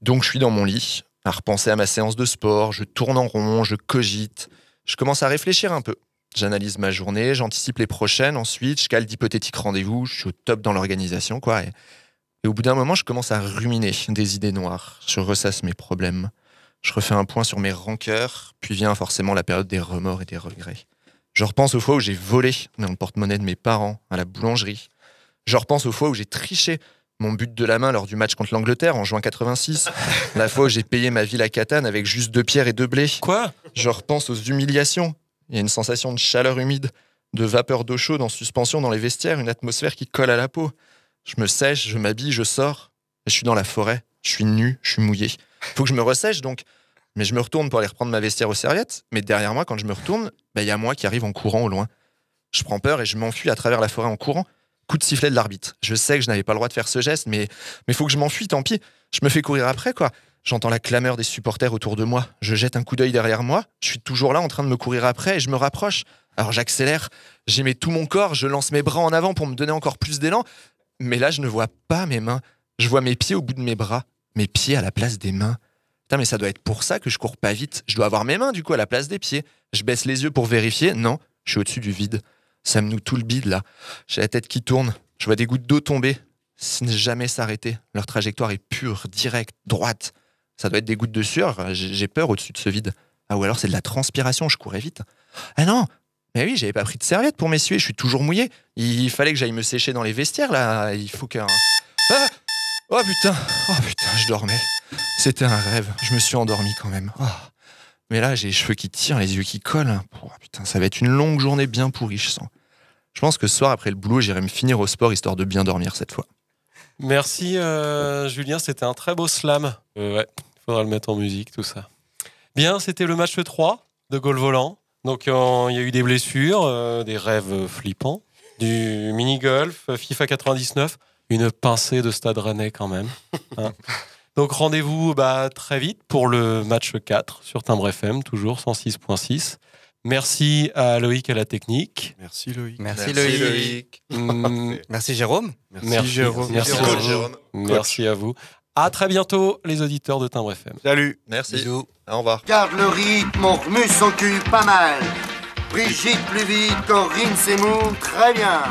Donc je suis dans mon lit, à repenser à ma séance de sport, je tourne en rond, je cogite, je commence à réfléchir un peu. J'analyse ma journée, j'anticipe les prochaines, ensuite je cale d'hypothétiques rendez-vous, je suis au top dans l'organisation, quoi. Et au bout d'un moment, je commence à ruminer des idées noires, je ressasse mes problèmes, je refais un point sur mes rancœurs, puis vient forcément la période des remords et des regrets. Je repense aux fois où j'ai volé dans le porte-monnaie de mes parents, à la boulangerie. Je repense aux fois où j'ai triché mon but de la main lors du match contre l'Angleterre en juin 86. La fois où j'ai payé ma ville à Catane avec juste 2 pierres et 2 blés. Quoi ? Je repense aux humiliations. Il y a une sensation de chaleur humide, de vapeur d'eau chaude en suspension dans les vestiaires, une atmosphère qui colle à la peau. Je me sèche, je m'habille, je sors. Et je suis dans la forêt, je suis nu, je suis mouillé. Faut que je me ressèche donc. Mais je me retourne pour aller reprendre ma vestiaire aux serviettes. Mais derrière moi, quand je me retourne, il y a moi qui arrive en courant au loin. Je prends peur et je m'enfuis à travers la forêt en courant. Coup de sifflet de l'arbitre. Je sais que je n'avais pas le droit de faire ce geste, mais faut que je m'enfuis, tant pis. Je me fais courir après, quoi. J'entends la clameur des supporters autour de moi. Je jette un coup d'œil derrière moi. Je suis toujours là en train de me courir après et je me rapproche. Alors j'accélère, j'y mets tout mon corps, je lance mes bras en avant pour me donner encore plus d'élan. Mais là, je ne vois pas mes mains. Je vois mes pieds au bout de mes bras. Mes pieds à la place des mains. Putain, mais ça doit être pour ça que je cours pas vite. Je dois avoir mes mains, du coup, à la place des pieds. Je baisse les yeux pour vérifier. Non, je suis au-dessus du vide. Ça me noue tout le bide, là. J'ai la tête qui tourne. Je vois des gouttes d'eau tomber. Sans jamais s'arrêter. Leur trajectoire est pure, directe, droite. Ça doit être des gouttes de sueur. J'ai peur au-dessus de ce vide. Ah, ou alors c'est de la transpiration, je courais vite. Ah non! Mais oui, j'avais pas pris de serviette pour m'essuyer, je suis toujours mouillé. Il fallait que j'aille me sécher dans les vestiaires, là. Il faut qu'un... Ah oh putain, je dormais. C'était un rêve, je me suis endormi quand même. Oh. Mais là, j'ai les cheveux qui tirent, les yeux qui collent. Oh, putain, ça va être une longue journée bien pourrie, je sens. Je pense que ce soir, après le boulot, j'irai me finir au sport, histoire de bien dormir cette fois. Merci Julien, c'était un très beau slam. Ouais, il faudra le mettre en musique, tout ça. Bien, c'était le match 3 de Goal Volant. Donc il y a eu des blessures, des rêves flippants, du mini-golf, FIFA 99, une pincée de Stade Rennais quand même. Hein. Donc rendez-vous très vite pour le match 4 sur Timbre FM, toujours 106.6. Merci à Loïc à la technique. Merci Loïc. Merci Loïc. Merci Jérôme. Merci Jérôme. Merci à vous. À très bientôt les auditeurs de Timbre FM. Salut. Merci. Bisous. Au revoir. Garde le rythme, on remue son cul pas mal. Brigitte plus vite, Corinne Seymour, très bien.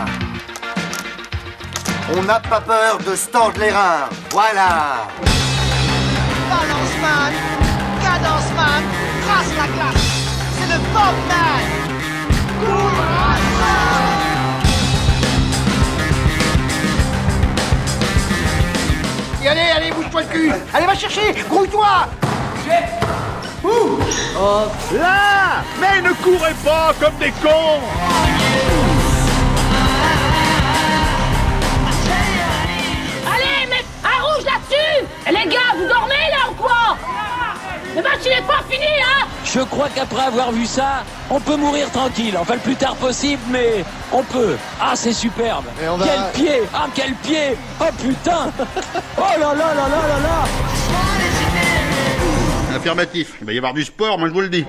On n'a pas peur de se tordre les reins, voilà. Balance man, cadence man, trace la glace. C'est le Bob man. Et allez, bouge-toi le cul. Allez, va chercher, grouille-toi. Ouh. Oh. Là. Mais ne courez pas comme des cons. Allez, mais un rouge là-dessus. Les gars, vous dormez là ou quoi? Le match il est pas fini, hein. Je crois qu'après avoir vu ça, on peut mourir tranquille. Enfin, le plus tard possible, mais on peut. Ah, c'est superbe. Quel pied. Ah, quel pied. Oh, putain. Oh là là là là là là. Affirmatif. Il va y avoir du sport, moi je vous le dis.